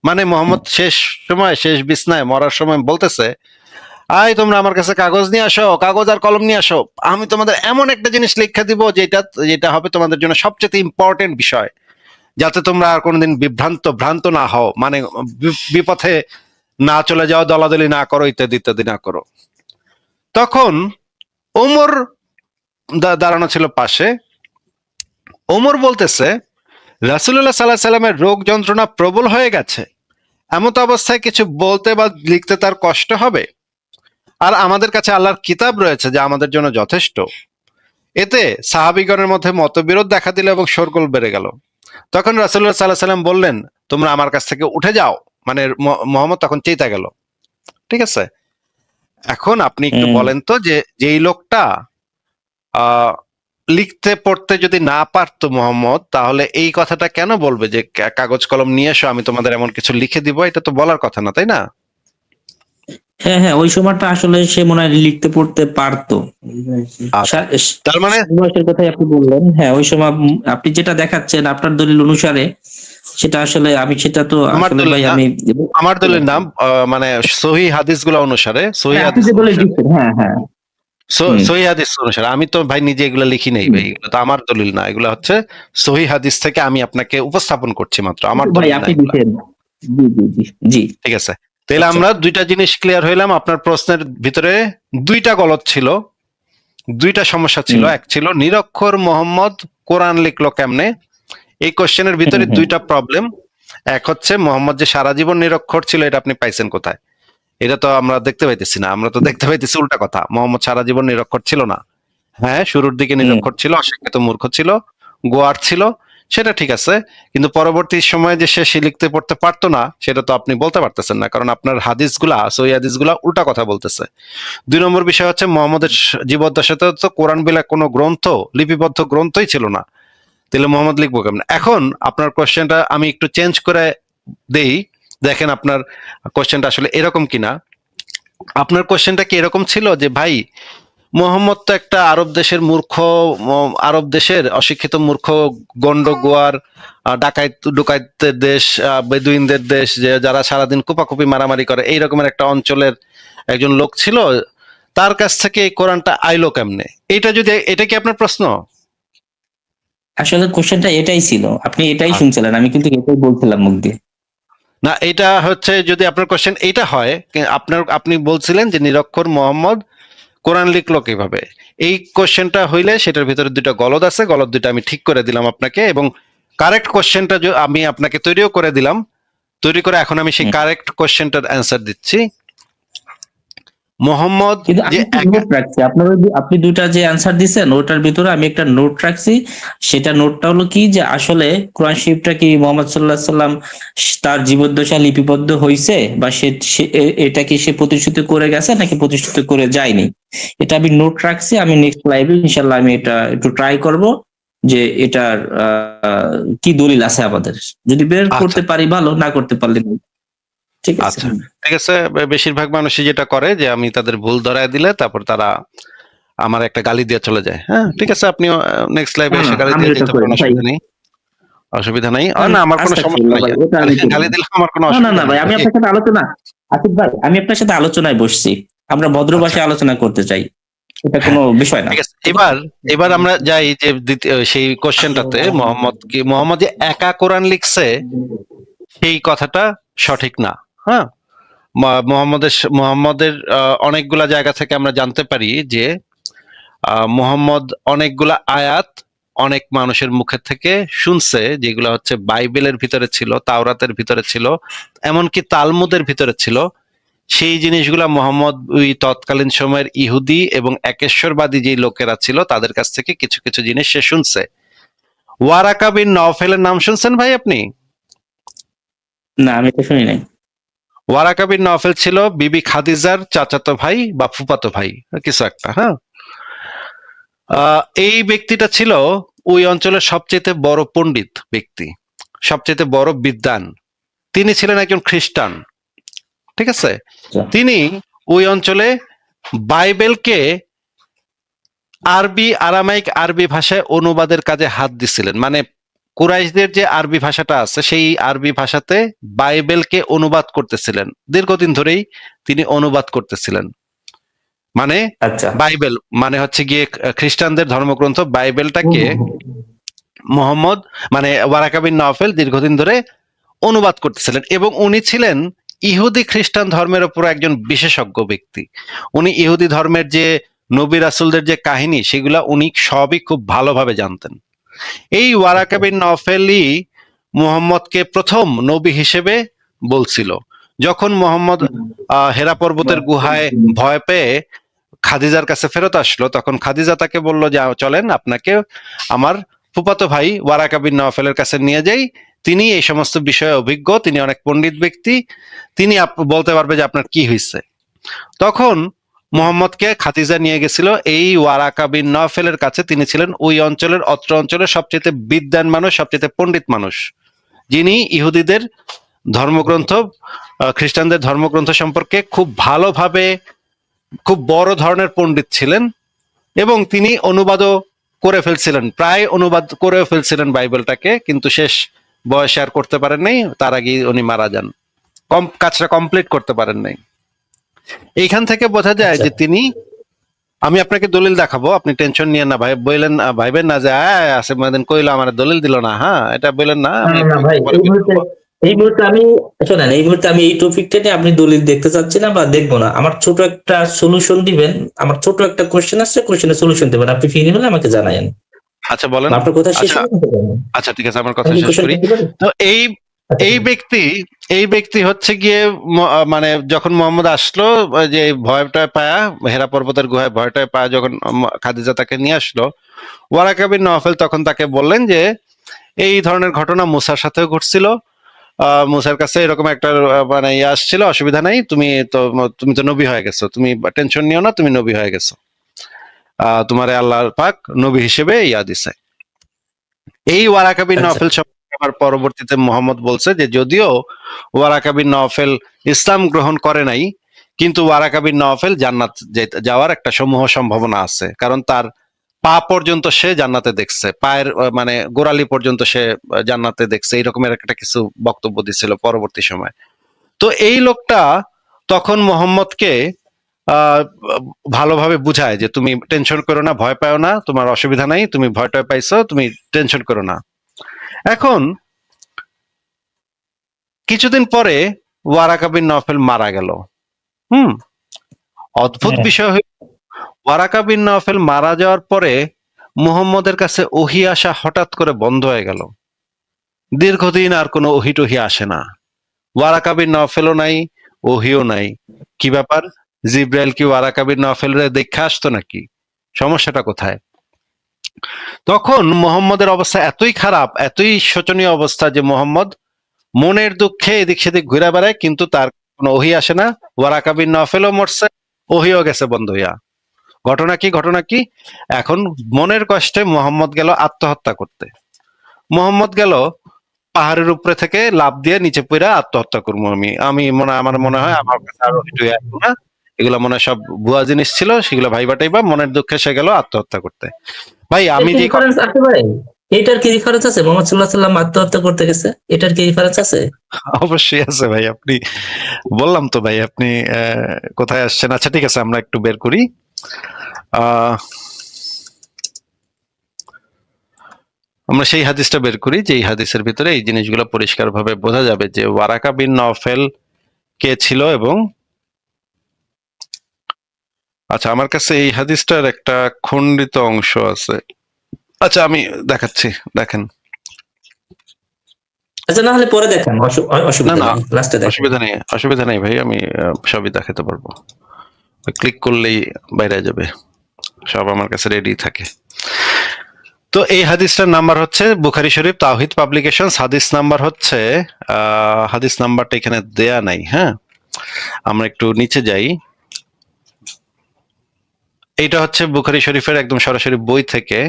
S1: মানে মোহাম্মদ শেষ সময়, শেষ বিছনায় মরার সময় বলতেছে, আয় তোমরা আমার কাছে কাগজ নিয়ে আসো, কাগজ আর কলম নিয়ে আসো, আমি তোমাদের এমন একটা জিনিস লিখে দিব যেটা যেটা হবে তোমাদের জন্য সবচেয়ে ইম্পর্টেন্ট বিষয়, যাতে তোমরা আর কোনোদিন ভ্রান্ত না হও, মানে বিপথে না চলে যাও, দলাদলি না করো, ইত্যাদি ইত্যাদি না করো। তখন ওমর দাঁড়ানো ছিল পাশে। ওমর বলতেছে, রাসূলুল্লাহ সাল্লাল্লাহু আলাইহি সাল্লামের রোগ যন্ত্রণা প্রবল হয়ে গেছে, এমত অবস্থায় কিছু বলতে বা লিখতে তার কষ্ট হবে, আর আমাদের কাছে আল্লাহর কিতাব রয়েছে যা আমাদের জন্য যথেষ্ট। এতে সাহাবীগণের মধ্যে মতবিরোধ দেখা দিল এবং শোরগোল বেড়ে গেল। তখন রাসূলুল্লাহ সাল্লাল্লাহু আলাইহি সাল্লাম বললেন, তোমরা আমার কাছ থেকে উঠে যাও। মানে মোহাম্মদ তখন চেইতা গেল। ঠিক আছে, এখন আপনি একটু
S2: হুম।
S1: বলেন তো, যে যেই লোকটা আহ লিখতে পড়তে যদি না পারতো মোহাম্মদ, তাহলে এই কথাটা কেন বলবে যে কাগজ কলম নিয়ে এসো, আমি তোমাদের এমন কিছু লিখে দিব? এটা তো বলার কথা না, তাই না?
S2: হ্যাঁ হ্যাঁ, ওই সময়টা আসলে সে মনে হয় লিখতে পড়তে পারতো।
S1: আচ্ছা, তার মানে
S2: বয়সের কথাই আপনি বললেন, হ্যাঁ ওই সময় আপনি যেটা দেখাচ্ছেন আপনার দলিল অনুসারে, সেটা আসলে আমি সেটা তো
S1: আমার
S2: আসলে
S1: দলিল
S2: ভাই
S1: না,
S2: আমি
S1: আমার দলিল নাম মানে সহি হাদিসগুলো অনুসারে, সহি
S2: হ্যাঁ, আপনি
S1: হাদিস
S2: যে দলিল
S1: অনুসারে,
S2: দিচ্ছেন, হ্যাঁ হ্যাঁ। হুম।
S1: সহি হাদিস অনুসারে। আমি তো ভাই নিজে এগুলো লিখি নেই ভাই, এগুলো তো আমার দলিল না, এগুলো হচ্ছে সহি হাদিস থেকে আমি আপনাকে উপস্থাপন করছি মাত্র, আমার
S2: ভাই
S1: দলিল না
S2: আপনি
S1: এগুলা।
S2: দিচ্ছেন। জি জি জি জি।
S1: ঠিক আছে, তাহলে
S2: আচ্ছা।
S1: আমরা দুইটা জিনিস ক্লিয়ার হইলাম। আপনার প্রশ্নের ভিতরে দুইটা গলত ছিল, দুইটা সমস্যা ছিল।
S2: হুম
S1: এক ছিল নিরক্ষর মোহাম্মদ কোরআন লিখলো কেমনে, এই কোশ্চেনের
S2: হুম
S1: ভিতরে
S2: হুম।
S1: দুইটা প্রবলেম। এক হচ্ছে মোহাম্মদ যে সারা জীবন নিরক্ষর ছিল, এটা আপনি পাইছেন কোথায়? এটা তো আমরা দেখতে পাইতেছি না, আমরা তো দেখতে পাইতেছি উল্টা কথা, মোহাম্মদ সারা জীবন নিরক্ষর ছিল না। হ্যাঁ, শুরুর দিকে
S2: হুম।
S1: নিরক্ষর ছিল, অশিক্ষিত মূর্খ ছিল, গোয়ার ছিল, সেটা ঠিক আছে। কিন্তু পরবর্তী সময়ে যে সে লিখতে পড়তে পারতো না, সেটা তো আপনি বলতে পারতেছেন না, কারণ আপনার হাদিসগুলা, সহি হাদিসগুলা উল্টা কথা বলতেছে। দুই নম্বর বিষয় হচ্ছে মোহাম্মদের জীবদ্দশাতে তো কোরআন বিলা কোনো গ্রন্থ, লিপিবদ্ধ গ্রন্থই ছিল না, তাহলে মোহাম্মদ লিখবো কেমন? এখন আপনার কোশ্চেনটা আমি একটু চেঞ্জ করে দেই, দেখেন আপনার কোশ্চেনটা আসলে এরকম কিনা। আপনার কোশ্চেনটা কি এরকম ছিল যে ভাই, মোহাম্মদ তো একটা আরব দেশের মূর্খ, আরব দেশের অশিক্ষিত মূর্খ, গন্ড গোয়ার, ডাকাইত ডুকাইতের দেশ, বেদুইনদের দেশ, যে যারা সারাদিন কুপাকুপি মারামারি করে, এই রকমের একটা অঞ্চলের একজন লোক ছিল, তার কাছ থেকে এই কোরআনটা আইলো কেমনে? এটা যদি, এটা কি আপনার প্রশ্ন?
S2: আসলে কোশ্চেনটা এটাই ছিল, আপনি এটাই
S1: আচ্ছা,
S2: শুনছিলেন, আমি কিন্তু এটাই বলছিলাম মুখ দিয়ে।
S1: না, এটা হচ্ছে যদি আপনার কোশ্চেন এইটা হয়, আপনি বলছিলেন যে নিরক্ষর মোহাম্মদ কোরআন লিখলো কিভাবে, এই কোশ্চেনটা হইলে সেটার ভিতরে দুইটা গলদ আছে, গলদ দুইটা আমি ঠিক করে দিলাম আপনাকে, এবং কারেক্ট কোশ্চেনটা আমি আপনাকে তৈরিও করে দিলাম, তৈরি করে এখন আমি সেই
S2: হুম।
S1: কারেক্ট কোশ্চেনটার অ্যান্সার দিচ্ছি। মোহাম্মদ
S2: কিন্তু
S1: যে
S2: আমি একটা নোট রাখছি, আপনার আপনি দুইটা যে অ্যান্সার দিচ্ছেন ওটার ভিতরে আমি একটা নোট রাখছি। সেটা নোটটা হলো কি, যে আসলে কোরআন শরীফটা কি মোহাম্মদ সাল্লাল্লাহু আলাইহি সাল্লাম তার জীবদ্দশায় লিপিবদ্ধ হয়েছে, বা এটা কি সে প্রতিষ্ঠিত করে গেছে নাকি প্রতিষ্ঠিত করে যায়নি, এটা আমি নোট রাখছি। আমি নেক্সট লাইভে ইনশাল্লাহ আমি এটা একটু ট্রাই করব, যে এটার কি দলিল আছে আমাদের, যদি বের
S1: আচ্ছা
S2: করতে পারি ভালো, না করতে পারলে না। ঠিক আছে।
S1: আচ্ছা, ঠিক আছে। বেশিরভাগ মানুষই যেটা করে যে আমি তাদের ভুল ধরায় দিলে তারপর তারা আমার একটা গালি দিয়ে চলে যায়। হ্যাঁ, ঠিক আছে, আপনিও নেক্সট লাইভে
S2: না না,
S1: এসে গালি
S2: আমি
S1: দিয়ে
S2: এটা
S1: যেতে
S2: করি
S1: পারেন,
S2: না ভাই।
S1: অসুবিধা নেই, অসুবিধা নেই।
S2: না
S1: না, আমার কোনো সমস্যা
S2: আস্তাগফিরুল্লাহ
S1: নাই,
S2: ভাই, ওটা
S1: গালি
S2: আমি করি
S1: গালি
S2: না।
S1: দিলে আমার কোনো
S2: না না
S1: অসুবিধা
S2: না
S1: নাই
S2: ভাই, আমি
S1: ভাই।
S2: আপনার সাথে আলোচনা, আসিফ ভাই আমি আপনার সাথে আলোচনায় বসছি, আমরা ভদ্র
S1: আচ্ছা
S2: ভাষায় আলোচনা করতে চাই। এটা
S1: হ্যাঁ,
S2: কোনো বিষয় না।
S1: ঠিক আছে।
S2: ঠিক আছে?
S1: এবার এবার আমরা যাই যে সেই কোশ্চেনটাতে, মোহাম্মদ যে একা কোরআন লিখছে সেই কথাটা সঠিক না। হ্যাঁ, মোহাম্মদের অনেকগুলা জায়গা থেকে আমরা জানতে পারি যে মোহাম্মদ অনেকগুলা আয়াত অনেক মানুষের মুখে থেকে শুনছে, যেগুলো হচ্ছে বাইবেলের ভিতরে ছিল, তাওরাতের ভিতরে ছিল, এমনকি তালমুদের ভিতরে ছিল। সেই জিনিসগুলা মোহাম্মদ ওই তৎকালীন সময়ের ইহুদি এবং একেশ্বরবাদী যে লোকেরা ছিল তাদের কাছ থেকে কিছু কিছু জিনিস সে শুনছে। ওয়ারাকা বিন নওফেলের নাম শুনছেন ভাই আপনি?
S2: না, আমি এটা শুনি নাই।
S1: ওয়ারাকা বিন নওফেল ছিল বিবি খাদিজার চাচাতো ভাই বা ফুফাতো ভাই, কিছু একটা। হ্যাঁ, এই ব্যক্তিটা ছিল ওই অঞ্চলের সবচেয়ে বড় পণ্ডিত ব্যক্তি, সবচেয়ে বড় বিদ্বান। তিনি ছিলেন একজন খ্রিস্টান। ঠিক আছে,
S2: আচ্ছা।
S1: তিনি ওই অঞ্চলে বাইবেলকে আরামাইক আরবি ভাষায় অনুবাদের কাজে হাত দিছিলেন। মানে কুরাইশদের যে আরবি ভাষাটা আছে সেই আরবি ভাষাতে বাইবেলকে অনুবাদ করতেছিলেন, দীর্ঘদিন ধরেই তিনি অনুবাদ করতেছিলেন। মানে
S2: আচ্ছা।
S1: বাইবেল মানে হচ্ছে গিয়ে খ্রিস্টানদের ধর্মগ্রন্থ বাইবেলটাকে মোহাম্মদ মানে ওয়ারাকা বিন নওফেল দীর্ঘদিন ধরে অনুবাদ করতেছিলেন, এবং উনি ছিলেন ইহুদি খ্রিস্টান ধর্মের উপর একজন বিশেষজ্ঞ ব্যক্তি। উনি ইহুদি ধর্মের যে নবী রাসূলদের যে কাহিনী সেগুলা উনি সবই খুব ভালোভাবে জানতেন। এই ওয়ারাকা বিন নওফেলই মুহাম্মদকে প্রথম নবী হিসেবে বলছিল। যখন মুহাম্মদ হেরা পর্বতের গুহায় ভয় পেয়ে খাদিজার কাছে ফেরত আসলো, তখন খাদিজা তাকে বলল যে চলেন আপনাকে আমার ফুফাতো ভাই ওয়ারাকা বিন নওফেলের কাছে নিয়ে যাই, তিনি এই সমস্ত বিষয়ে অভিজ্ঞ, তিনি অনেক পণ্ডিত ব্যক্তি, তিনি বলতে পারবে যে আপনার কি হয়েছে। তখন মুহাম্মদকে খাদিজা নিয়ে গেছিল এই ওয়ারাকা বিন নওফেলের কাছে। তিনি ছিলেন ওই অঞ্চলের, অত্র অঞ্চলের সবচেয়ে বিদ্বান মানুষ, সবচেয়ে পণ্ডিত মানুষ, যিনি ইহুদিদের ধর্মগ্রন্থ, খ্রিস্টানদের ধর্মগ্রন্থ সম্পর্কে খুব ভালোভাবে, খুব বড় ধরনের পণ্ডিত ছিলেন, এবং তিনি অনুবাদও করে ফেলছিলেন, প্রায় অনুবাদ করে ফেলছিলেন বাইবেলটাকে, কিন্তু শেষ বয়সে আর করতে পারেন নাই, তার আগেই উনি মারা যান, কাজটা কমপ্লিট করতে পারেন নাই। এইখান থেকে বোঝা যায়
S2: আচ্ছা।
S1: যে তিনি, আমি আপনাকে দলিল দেখাবো, আপনি টেনশন নিয়েন না ভাই, বললেন ভাইবেন না যে আসিফ মহিউদ্দিন কইলো আমার দলিল দিল না, হ্যাঁ এটা বললেন না, আমি
S2: না ভাই,
S1: পরে
S2: এই মুহূর্তে আমি শোনেন, এই মুহূর্তে আমি এই টপিকটা নিয়ে আপনি দলিল দেখতে চাচ্ছি না বা দেখবো না। আমার ছোট একটা সলিউশন দিবেন, আমার ছোট একটা কোশ্চেন আছে, কোশ্চেনের সলিউশন দিবেন। আপনি ফ্রি হলে আমাকে জানায়েন।
S1: আচ্ছা বলেন।
S2: আপনার কথা শেষ
S1: আচ্ছা
S2: হলে আমাকে জানায়েন।
S1: আচ্ছা ঠিক আছে, আমার কথা
S2: আমি কি
S1: শেষ
S2: কোশ্চেন
S1: করি।
S2: করতে পারি?
S1: তো এই
S2: আচ্ছা,
S1: এই ব্যক্তি এই ব্যক্তি হচ্ছে গিয়ে মানে যখন মোহাম্মদ আসলো, ওই যে ভয়টা পায়া, হেরা পর্বতের গুহায় ভয়টা পায়া যখন খাদিজা তাকে নিয়ে আসলো, ওয়ারাকা বিন নওফেল তখন তাকে বললেন যে এই ধরনের ঘটনা মুসার সাথেও ঘটছিল, মুসার কাছে এরকম একটা মানে ইয়ে আসছিল, অসুবিধা নাই, তুমি তো নবী হয়ে গেছো, তুমি টেনশন নিও না, তুমি নবী হয়ে গেছো, তোমারে আল্লাহ পাক নবী হিসেবে ইয়া দিছে। এই ওয়ারাকা বিন
S2: আচ্ছা।
S1: নওফেল সম্পর্কে আবার পরবর্তীতে মুহাম্মদ বলছে যে যদিও ওয়ারাকা বিন নওফেল ইসলাম গ্রহণ করে নাই, কিন্তু ওয়ারাকা বিন নওফেল জান্নাত যাওয়ার একটা সমূহ সম্ভাবনা আছে, কারণ তার পা পর্যন্ত সে জান্নাতে দেখছে, পায়ের মানে গোড়ালি পর্যন্ত সে জান্নাতে দেখছে, এইরকমের একটা কিছু বক্তব্য দিছিল পরবর্তী সময়। তো এই লোকটা তখন মোহাম্মদকে আহ ভালোভাবে বুঝায় যে তুমি টেনশন করো না, ভয় পাও না, তোমার অসুবিধা নাই, তুমি ভয় টয় পাইছো, তুমি টেনশন করো না। এখন কিছুদিন পরে ওয়ারাকা বিন নওফেল মারা গেল। হুম, অদ্ভুত
S2: হ্যাঁ।
S1: বিষয় হলো ওয়ারাকা বিন নওফেল মারা যাওয়ার পরে মুহাম্মদের কাছে ওহী আসা হঠাৎ করে বন্ধ হয়ে গেল। দীর্ঘদিন আর কোনো ওহী টহি আসে না। ওয়ারাকা বিন নওফেলও নাই, ওহিও নাই। কি ব্যাপার? জিব্রাইল কি ওয়ারাকা বিন নওফেলের দেখে আসতো নাকি? সমস্যাটা কোথায়? তখন মুহাম্মদের অবস্থা এতই খারাপ, এতই শোচনীয় অবস্থা যে মুহাম্মদ মনের দুঃখে এদিক সেদিক ঘুরে বেড়ায়, কিন্তু তার কোনো ওহী আসে না। ওয়ারাকা বিন নওফেলও মরছে, ওহিও গেছে বন্ধ হইয়া। ঘটনা কি? এখন মনের কষ্টে মুহাম্মদ গেল আত্মহত্যা করতে। মুহাম্মদ গেল পাহাড়ের উপরে থেকে লাফ দিয়ে নিচে পড়ে আত্মহত্যা করবো, আমার মনে হয় আমার কাছে আর ওহী টহী আসবে না, এগুলা মনে হয় সব ভুয়া জিনিস ছিল, সেগুলো ভাইবা টাইবা মনের দুঃখে সে গেল আত্মহত্যা করতে। ভাই
S2: এটার
S1: আমি
S2: কি
S1: যে
S2: রেফারেন্স আছে ভাই? এটার কি রেফারেন্স আছে? মোহাম্মদ সাল্লাল্লাহু আলাইহি ওয়াসাল্লাম আত্মহত্যা করতে গেছে, এটার কি রেফারেন্স আছে?
S1: অবশ্যই আছে ভাই, আপনি বললাম তো ভাই, আপনি কোথায় আসছেন। আচ্ছা ঠিক আছে, আমরা একটু বের করি। আহ আমরা সেই হাদিসটা বের করি যে এই হাদিসের ভিতরে এই জিনিসগুলো পরিষ্কারভাবে বোঝা যাবে যে ওয়ারাকা বিন নওফেল কে ছিল। এবং আচ্ছা, আমার কাছে এই হাদিসটার একটা খণ্ডিত অংশ আছে। আচ্ছা, আমি দেখাচ্ছি, দেখেন।
S2: আচ্ছা, না হলে পরে দেখেন,
S1: না
S2: অসুবিধা
S1: না,
S2: নেই, লাস্টে দেখেন।
S1: অসুবিধা নেই ভাই, আমি সবই দেখাতে পারবো। ক্লিক করলেই বাইরে যাবে, সব আমার কাছে রেডি থাকে। তো এই হাদিসটার নাম্বার হচ্ছে বুখারী শরীফ তাওহীদ পাবলিকেশনস, হাদিস নাম্বার হচ্ছে হাদিস নাম্বারটা এখানে দেয়া নাই। হ্যাঁ, আমরা একটু নিচে যাই। এইটা হচ্ছে বুখারী শরীফের একদম সরাসরি বই থেকে।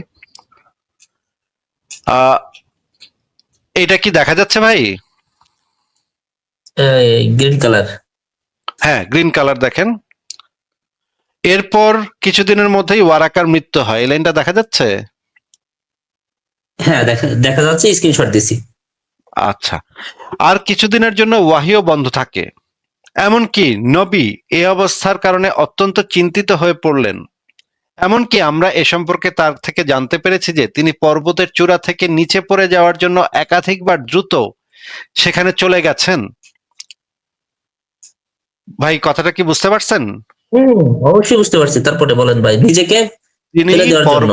S1: এটা কি দেখা যাচ্ছে ভাই?
S2: Green colour.
S1: হ্যাঁ, গ্রিন কালার দেখেন। এরপর কিছুদিনের মধ্যেই ওয়ারাকার মৃত্যু হয়, এই লাইনটা দেখা যাচ্ছে?
S2: হ্যাঁ, দেখা যাচ্ছে, স্ক্রিনশট দিছি।
S1: আচ্ছা, আর কিছুদিনের জন্য ওয়াহিও বন্ধ থাকে। এমনকি নবী এই অবস্থার কারণে অত্যন্ত চিন্তিত হয়ে পড়লেন। এমনকি আমরা এ সম্পর্কে তার থেকে জানতে পেরেছি যে তিনি পর্বতের চূড়া থেকে নিচে পড়ে যাওয়ার জন্য একাধিকবার দ্রুত সেখানে চলে গেছেন। ভাই, কথাটা কি বুঝতে পারছেন?
S2: অবশ্যই বুঝতে পারছি, তারপরে বলেন ভাই, নিজেকে
S1: তিনি
S2: ফেলে দেওয়ার জন্য।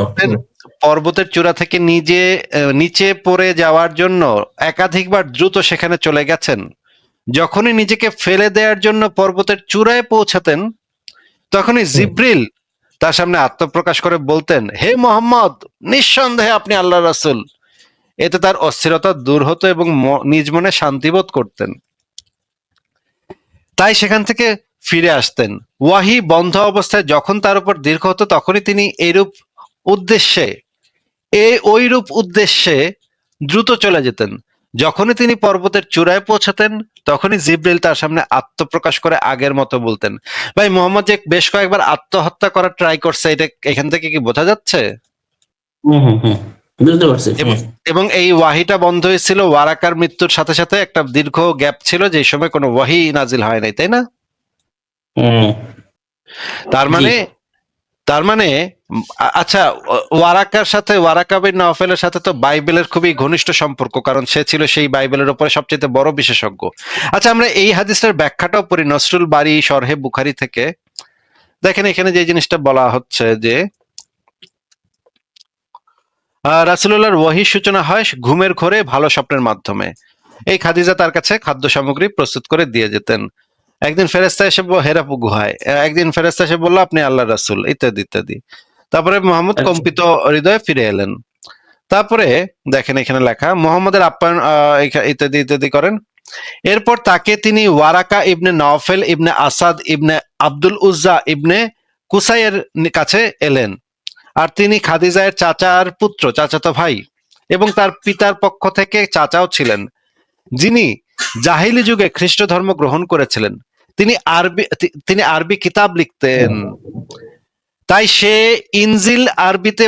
S1: পর্বতের চূড়া থেকে নিচে পড়ে যাওয়ার জন্য একাধিকবার দ্রুত সেখানে চলে গেছেন। যখনই নিজেকে ফেলে দেওয়ার জন্য পর্বতের চূড়ায় পৌঁছাতেন, তখনই জিব্রিল তার সামনে আত্মপ্রকাশ করে বলতেন, হে মোহাম্মদ, নিঃসন্দেহে আপনি আল্লাহর রাসূল। এতে তার অস্থিরতা দূর হতো এবং নিজ মনে শান্তিবোধ করতেন। তাই সেখান থেকে ফিরে আসতেন। ওয়াহি বন্ধ অবস্থায় যখন তার উপর দীর্ঘ হতো, তখনই তিনি ওইরূপ উদ্দেশ্যে দ্রুত চলে যেতেন। যখনই তিনি পর্বতের চূড়ায় পৌঁছাতেন, তখনই জিব্রিল তার সামনে আত্মপ্রকাশ করে আগের মতো বলতেন। ভাই, মোহাম্মদ যে বেশ কয়েকবার আত্মহত্যা করার ট্রাই করছে, এটা এখান থেকে কি বোঝা যাচ্ছে?
S2: বুঝতে পারছি।
S1: এবং এই ওয়াহিটা বন্ধ হয়েছিল ওয়ারাকার মৃত্যুর সাথে সাথে। একটা দীর্ঘ গ্যাপ ছিল যে সময় কোনো ওয়াহি নাজিল হয় নাই, তাই না? তার মানে আচ্ছা, ওয়ারাকা বিন নওফেলের সাথে তো বাইবেলের খুবই ঘনিষ্ঠ সম্পর্ক, কারণ সে ছিল সেই বাইবেলের উপরে সবচেয়ে বড় বিশেষজ্ঞ। আচ্ছা, আমরা এই হাদিসের ব্যাখ্যাটাও পড়ি নসরুল বারী শরহে বুখারী থেকে। দেখেন, এখানে যে জিনিসটা বলা হচ্ছে যে রাসূলুল্লাহর ওয়াহির সূচনা হয় ঘুমের ঘোরে ভালো স্বপ্নের মাধ্যমে। এই খাদিজা তার কাছে খাদ্য সামগ্রী প্রস্তুত করে দিয়ে যেতেন। একদিন ফেরেশতা এসে হেরা গুহায় একদিন ফেরেশতা এসে বলল, আপনি আল্লাহর রাসূল, ইত্যাদি ইত্যাদি। তারপরে মোহাম্মদ কম্পিত হৃদয়ে ফিরে এলেন। তারপরে দেখেন এখানে লেখা, মোহাম্মদের আপ্যায়ন ইত্যাদি ইত্যাদি করেন। এরপর তাকে তিনি ওয়ারাকা ইবনে নওফেল ইবনে আসাদ ইবনে আব্দুল উজ্জা ইবনে কুসাইয়ের কাছে এলেন। আর তিনি খাদিজায়ের চাচাতো ভাই এবং তার পিতার পক্ষ থেকে চাচাও ছিলেন, যিনি জাহিলি যুগে খ্রিস্ট ধর্ম গ্রহণ করেছিলেন। তিনি আরবি কিতাব লিখতেন, তাই সে ইনজিল আরবিতে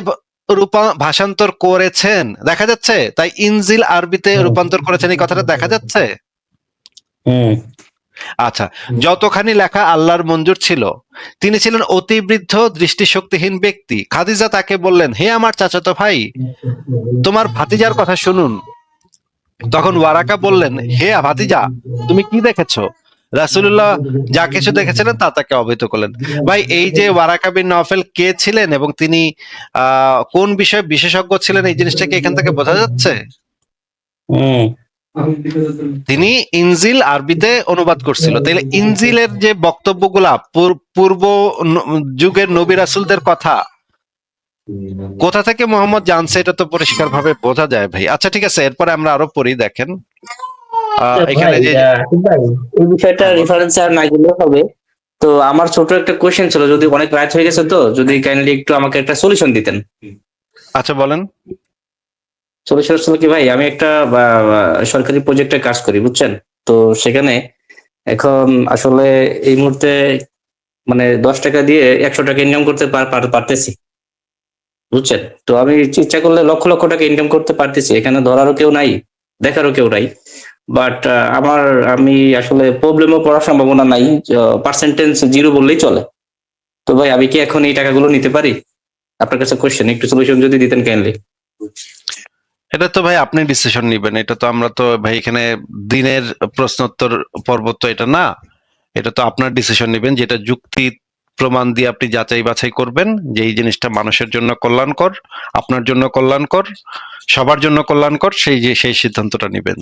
S1: ভাষান্তর করেছেন। দেখা যাচ্ছে? তাই ইনজিল আরবিতে রূপান্তর করেছেন, এই কথাটা দেখা যাচ্ছে? আচ্ছা, যতখানি লেখা আল্লাহর মঞ্জুর ছিল। তিনি ছিলেন অতি বৃদ্ধ, দৃষ্টিশক্তিহীন ব্যক্তি। খাদিজা তাকে বললেন, হে আমার চাচাতো ভাই, তোমার ভাতিজার কথা শুনুন। তখন ওয়ারাকা বললেন, হে ভাতিজা, তুমি কি দেখেছো? রাসূলুল্লাহ যা কিছু দেখেছিলেন তা তাকে অবহিত করলেন। ভাই, এই যে ওয়ারাকা বিন নওফেল কে ছিলেন এবং তিনি কোন বিষয়ে বিশেষজ্ঞ ছিলেন, এই জিনিসটা কি এখান থেকে বোঝা যাচ্ছে? তিনি ইনজিল আরবিতে অনুবাদ করছিল। তাহলে ইনজিলের যে বক্তব্যগুলা পূর্ব যুগের নবী রাসূলদের কথা কোথা থেকে মোহাম্মদ জানছে, এটা তো পরিষ্কার ভাবে বোঝা যায় ভাই। আচ্ছা, ঠিক আছে, এরপরে আমরা আরো পড়ি। দেখেন এখানে যে
S2: এই বিষয়টা রেফারেন্স আর না গেলেও হবে। তো আমার ছোট একটা কোশ্চেন ছিল, যদি অনেক রাত হয়ে গেছে, তো যদি কাইন্ডলি একটু আমাকে একটা সলিউশন দিতেন।
S1: আচ্ছা, বলেন।
S2: সলিউশন ছিল কি ভাই, আমি একটা সরকারি প্রজেক্টে কাজ করি, বুঝছেন? তো সেখানে এখন আসলে এই মুহূর্তে মানে 10 টাকা দিয়ে 100 টাকা ইনকাম করতে পারতেছি, বুঝছেন? তো আমি ইচ্ছা করলে লক্ষ লক্ষ টাকা ইনকাম করতে পারতেছি, এখানে ধরারও কেউ নাই, দেখারও কেউ নাই। বাট আমি আসলে প্রবলেমও পড়ার সম্ভাবনা নাই, পার্সেন্টেজ 0 বললেই চলে। তো ভাই আমি কি এখন এই টাকাগুলো নিতে পারি? আপনার কাছে কোশ্চেন, একটু সলিউশন যদি দিতেন কাইন্ডলি।
S1: এটা তো ভাই আপনি ডিসিশন নিবেন। এটা তো আমরা তো ভাই এখানে দিনের প্রশ্নোত্তর পর্ব তো এটা না। এটা তো আপনার ডিসিশন নেবেন, যেটা যুক্তি প্রমাণ দিয়ে আপনি যাচাই বাছাই করবেন যে এই জিনিসটা মানুষের জন্য কল্যাণকর, আপনার জন্য কল্যাণকর, সবার জন্য কল্যাণকর, সেই সিদ্ধান্তটা নেবেন।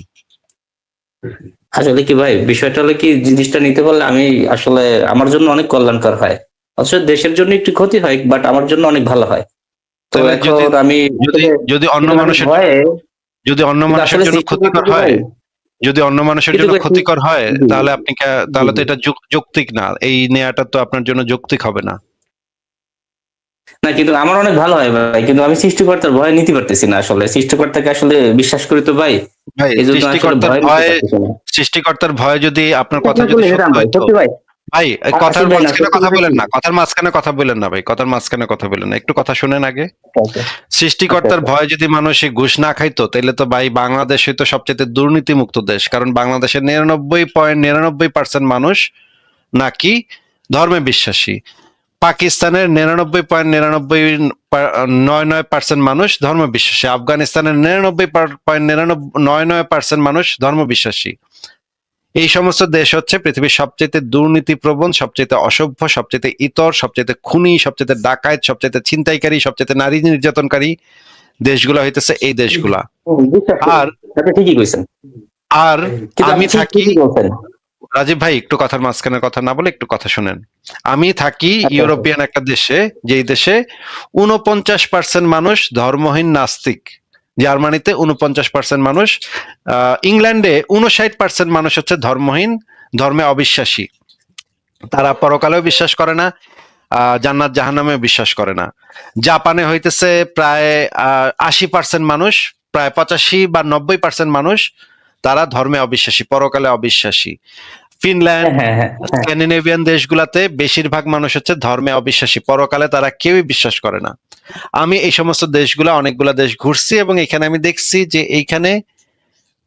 S2: আসলে কি ভাই, বিষয়টা হলো কি, জিনিসটা নিতে পারলে আমি আসলে আমার জন্য অনেক কল্যাণকর হয়। অবশ্য দেশের জন্য একটু ক্ষতি হয়, বাট আমার জন্য অনেক ভালো হয়। তো
S1: তাহলে
S2: এখন
S1: যদি
S2: আমি
S1: যদি
S2: আসলে
S1: যদি অন্য
S2: কিন্তু আমি
S1: মানুষের
S2: ভয়ে,
S1: যদি অন্য
S2: কিন্তু
S1: মানুষের
S2: আসলে
S1: জন্য
S2: সৃষ্টিকর্তা
S1: ক্ষতিকর
S2: যে
S1: হয়,
S2: ভাই,
S1: যদি অন্য মানুষের
S2: কিন্তু
S1: জন্য
S2: ভাই
S1: ক্ষতিকর হয়,
S2: জি,
S1: তাহলে
S2: জি,
S1: তাহলে তো
S2: জি।
S1: এটা যৌক্তিক না। এই নেয়াটা তো আপনার জন্য যৌক্তিক হবে না।
S2: না, কিন্তু আমার অনেক ভালো হয় ভাই, কিন্তু আমি সৃষ্টিকর্তার ভয় নিতে পারতেছি না। আসলে সৃষ্টিকর্তাকে আসলে বিশ্বাস করি তো ভাই,
S1: ভাই
S2: এই জন্য আসলে ভয় নিতে পারতেছি না।
S1: সৃষ্টিকর্তার ভয় যদি, আপনার
S2: বিশ্বাস
S1: কথা
S2: না
S1: যদি
S2: করলে
S1: সত্য
S2: হেরাম ভাই,
S1: হইতো,
S2: সত্যি ভাই।
S1: ভাই এই
S2: আসিফ
S1: কথার
S2: ভাই, না
S1: মাঝখানে
S2: সত্যি
S1: কথা
S2: কথা
S1: বলেন
S2: কি?
S1: না, কথার মাঝখানে কথা বলেন না ভাই, কথার মাঝখানে কথা বলেন না, একটু কথা শুনেন আগে।
S2: আচ্ছা, আচ্ছা,
S1: সৃষ্টিকর্তার
S2: আচ্ছা।
S1: ভয় যদি মানুষ এই ঘুষ না খাইতো, তাহলে তো ভাই বাংলাদেশ হইতো সবচেয়ে দুর্নীতিমুক্ত দেশ। কারণ বাংলাদেশের 99.99% মানুষ নাকি ধর্মে বিশ্বাসী। পাকিস্তানের 99.99% মানুষ ধর্ম বিশ্বাসী। আফগানিস্তানের 99.99% মানুষ ধর্ম বিশ্বাসী। এই সমস্ত দেশ হচ্ছে পৃথিবীর সবচেয়ে দুর্নীতিপ্রবণ, সবচেয়ে অসভ্য, সবচেয়ে ইতর, সবচেয়ে খুনি, সবচেয়ে ডাকাত, সবচেয়ে ছিনতাইকারী, সবচেয়ে নারী নির্যাতনকারী দেশগুলা হইতেছে এই দেশগুলা।
S2: বিশ্বাস করি,
S1: আর
S2: আপনি ঠিকই কইছেন,
S1: আর
S2: কিন্তু
S1: আমি
S2: আপনি ঠিক
S1: থাকি,
S2: ঠিকই বলছেন।
S1: রাজীব ভাই একটু কথার মাঝখানে কথা না বলে একটু কথা শুনেন। আমি থাকি
S2: আচ্ছা, আচ্ছা।
S1: ইউরোপিয়ান একটা দেশে, যেই দেশে 49% মানুষ ধর্মহীন নাস্তিক। জার্মানিতে 49% মানুষ, ইংল্যান্ডে 59% মানুষ হচ্ছে ধর্মহীন, ধর্মে অবিশ্বাসী। তারা পরকালেও বিশ্বাস করে না, জান্নাত জাহান্নামেও বিশ্বাস করে না। জাপানে হইতেছে প্রায় 80% মানুষ, প্রায় 85 বা 90% মানুষ তারা ধর্মে অবিশ্বাসী, পরকালে অবিশ্বাসী।
S2: হ্যাঁ,
S1: ফিনল্যান্ড,
S2: হ্যাঁ, হ্যাঁ, হ্যাঁ।
S1: স্ক্যান্ডিনেভিয়ান দেশগুলাতে বেশিরভাগ মানুষ হচ্ছে ধর্মে অবিশ্বাসী, পরকালে তারা কেউই বিশ্বাস করে না। আমি এই সমস্ত দেশগুলা, অনেকগুলা দেশ ঘুরছি এবং এখানে আমি দেখছি যে এইখানে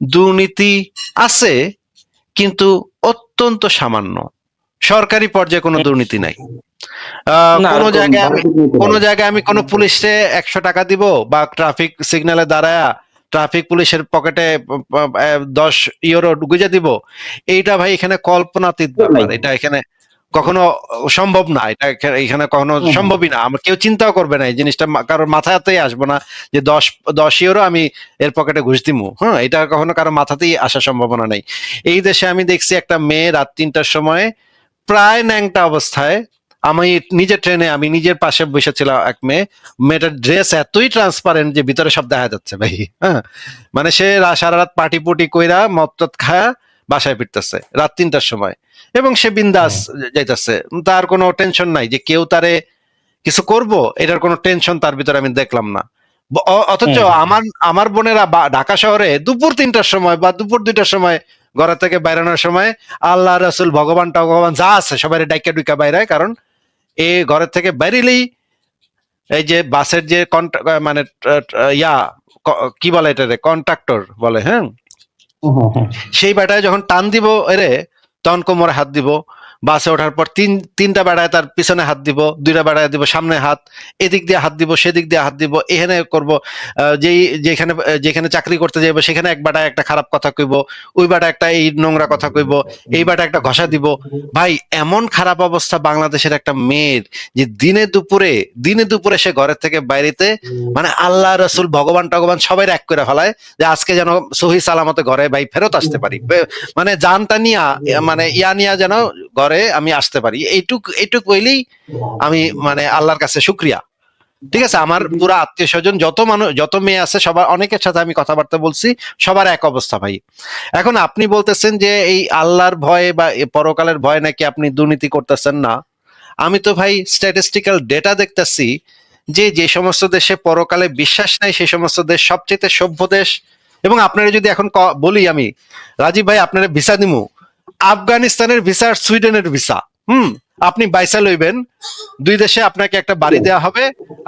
S1: দুর্নীতি আছে, কিন্তু অত্যন্ত সামান্য। সরকারি পর্যায়ে কোনো দুর্নীতি নাই।
S2: না,
S1: কোনো
S2: ওরকম
S1: জায়গায়
S2: ভালো
S1: আমি,
S2: ঠিক নিতে
S1: কোনো
S2: ভাই।
S1: জায়গায় আমি কোনো পুলিশে 100 টাকা দিব, বা ট্রাফিক সিগন্যালে দাঁড়ায়া ট্রাফিক পুলিশের পকেটে 10 ইউরো গুঁজে দিব, এইটা ভাই এখানে কল্পনাতীত
S2: ভাই।
S1: ব্যাপার। এটা এখানে কখনো সম্ভব না। এটা এখানে কখনো
S2: হুম, হুম।
S1: সম্ভবই না। আমার কেউ চিন্তাও করবে না, এই জিনিসটা কারোর মাথাতেই আসবো না যে 10 ইউরো আমি এর পকেটে ঘুষ দিমু। হ্যাঁ, এটা কখনো কারো মাথাতেই আসার সম্ভাবনা নেই। এই দেশে আমি দেখছি একটা মেয়ে রাত 3টার সময় প্রায় ন্যাংটা অবস্থায়, আমি নিজের ট্রেনে, আমি নিজের পাশে বসেছিলাম এক মেয়ে, মেয়েটার ড্রেস এতই ট্রান্সপারেন্ট যে ভিতরে সব দেখা যাচ্ছে ভাই। হ্যাঁ, মানে সে সারা রাত পার্টি পুটি কইরা মদ টদ খায়া বাসায় ফিরতেছে রাত 3টার সময়, এবং সে বিন্দাস
S2: হ্যাঁ,
S1: যাইতেছে। তার কোনো টেনশন নাই যে কেউ তারে কিছু করব, এটার কোনো টেনশন তার ভিতরে আমি দেখলাম না। অথচ
S2: হ্যাঁ,
S1: আমার আমার বোনেরা ঢাকা শহরে দুপুর 3টার সময় বা দুপুর 2টার সময় ঘর থেকে বাইরানোর সময় আল্লাহ রসুল ভগবান টগবান যা আছে সবাই ডাইকা ডুইকা বাইরে। কারণ এই ঘরের থেকে বাইরেলেই এই যে বাসের যে মানে ইয়া কি বলে এটা, কন্ট্রাক্টর বলে, হ্যাঁ,
S2: হ্যাঁ, হ্যাঁ।
S1: সেই বেটায় যখন টান দিব এরে, তখন কোমরে হাত দিব। বাসে ওঠার পর তিনটা বেড়ায় তার পিছনে হাত দিব, দুইটা বেড়ায় দিব সামনে হাত, এদিক দিয়ে হাত দিব, সেদিক দিয়ে হাত দিব, এখানে করব। যেই যেখানে যেখানে চাকরি করতে যাইব সেখানে এক বেটায় একটা খারাপ কথা কইব, ওই বেটা একটা এই নোংরা কথা কইব, এই বেটা একটা ঘষা দিব। ভাই এমন খারাপ অবস্থা বাংলাদেশের একটা মেয়ের, যে দিনে দুপুরে সে ঘরের থেকে বাইরেতে, মানে আল্লাহ রসুল ভগবান টগবান সবাই এক করে ফেলায় যে আজকে যেন সহি সালামতে ঘরে ভাই ফেরত আসতে পারি, মানে জানটা নিয়া, মানে ইয়া নিয়া যেন ঘরে আমি আসতে পারি। এইটুক হইলেই আমি মানে আল্লাহর কাছে শুক্রিয়া। ঠিক আছে, আমার পুরো আত্মীয় স্বজন যত মানুষ, যত মেয়ে আছে, সবার অনেকের সাথে আমি কথাবার্তা বলছি, সবার এক অবস্থা ভাই। এখন আপনি বলতেছেন যে এই আল্লাহর ভয়ে বা পরকালের ভয়ে নাকি আপনি দুর্নীতি করতেছেন না। আমি তো ভাই স্ট্যাটিস্টিক্যাল ডেটা দেখতেছি যে যে সমস্ত দেশে পরকালে বিশ্বাস নাই সেই সমস্ত দেশ সবচেয়ে সভ্য দেশ। এবং আপনারা যদি এখন বলি আমি, রাজীব ভাই আপনারা ভিসা দিমু, আফগানিস্তানের ভিসা আর সুইডেনের ভিসা, আপনি বাইসা লইবেন, দুই দেশে আপনাকে একটা বাড়ি দেওয়া হবে,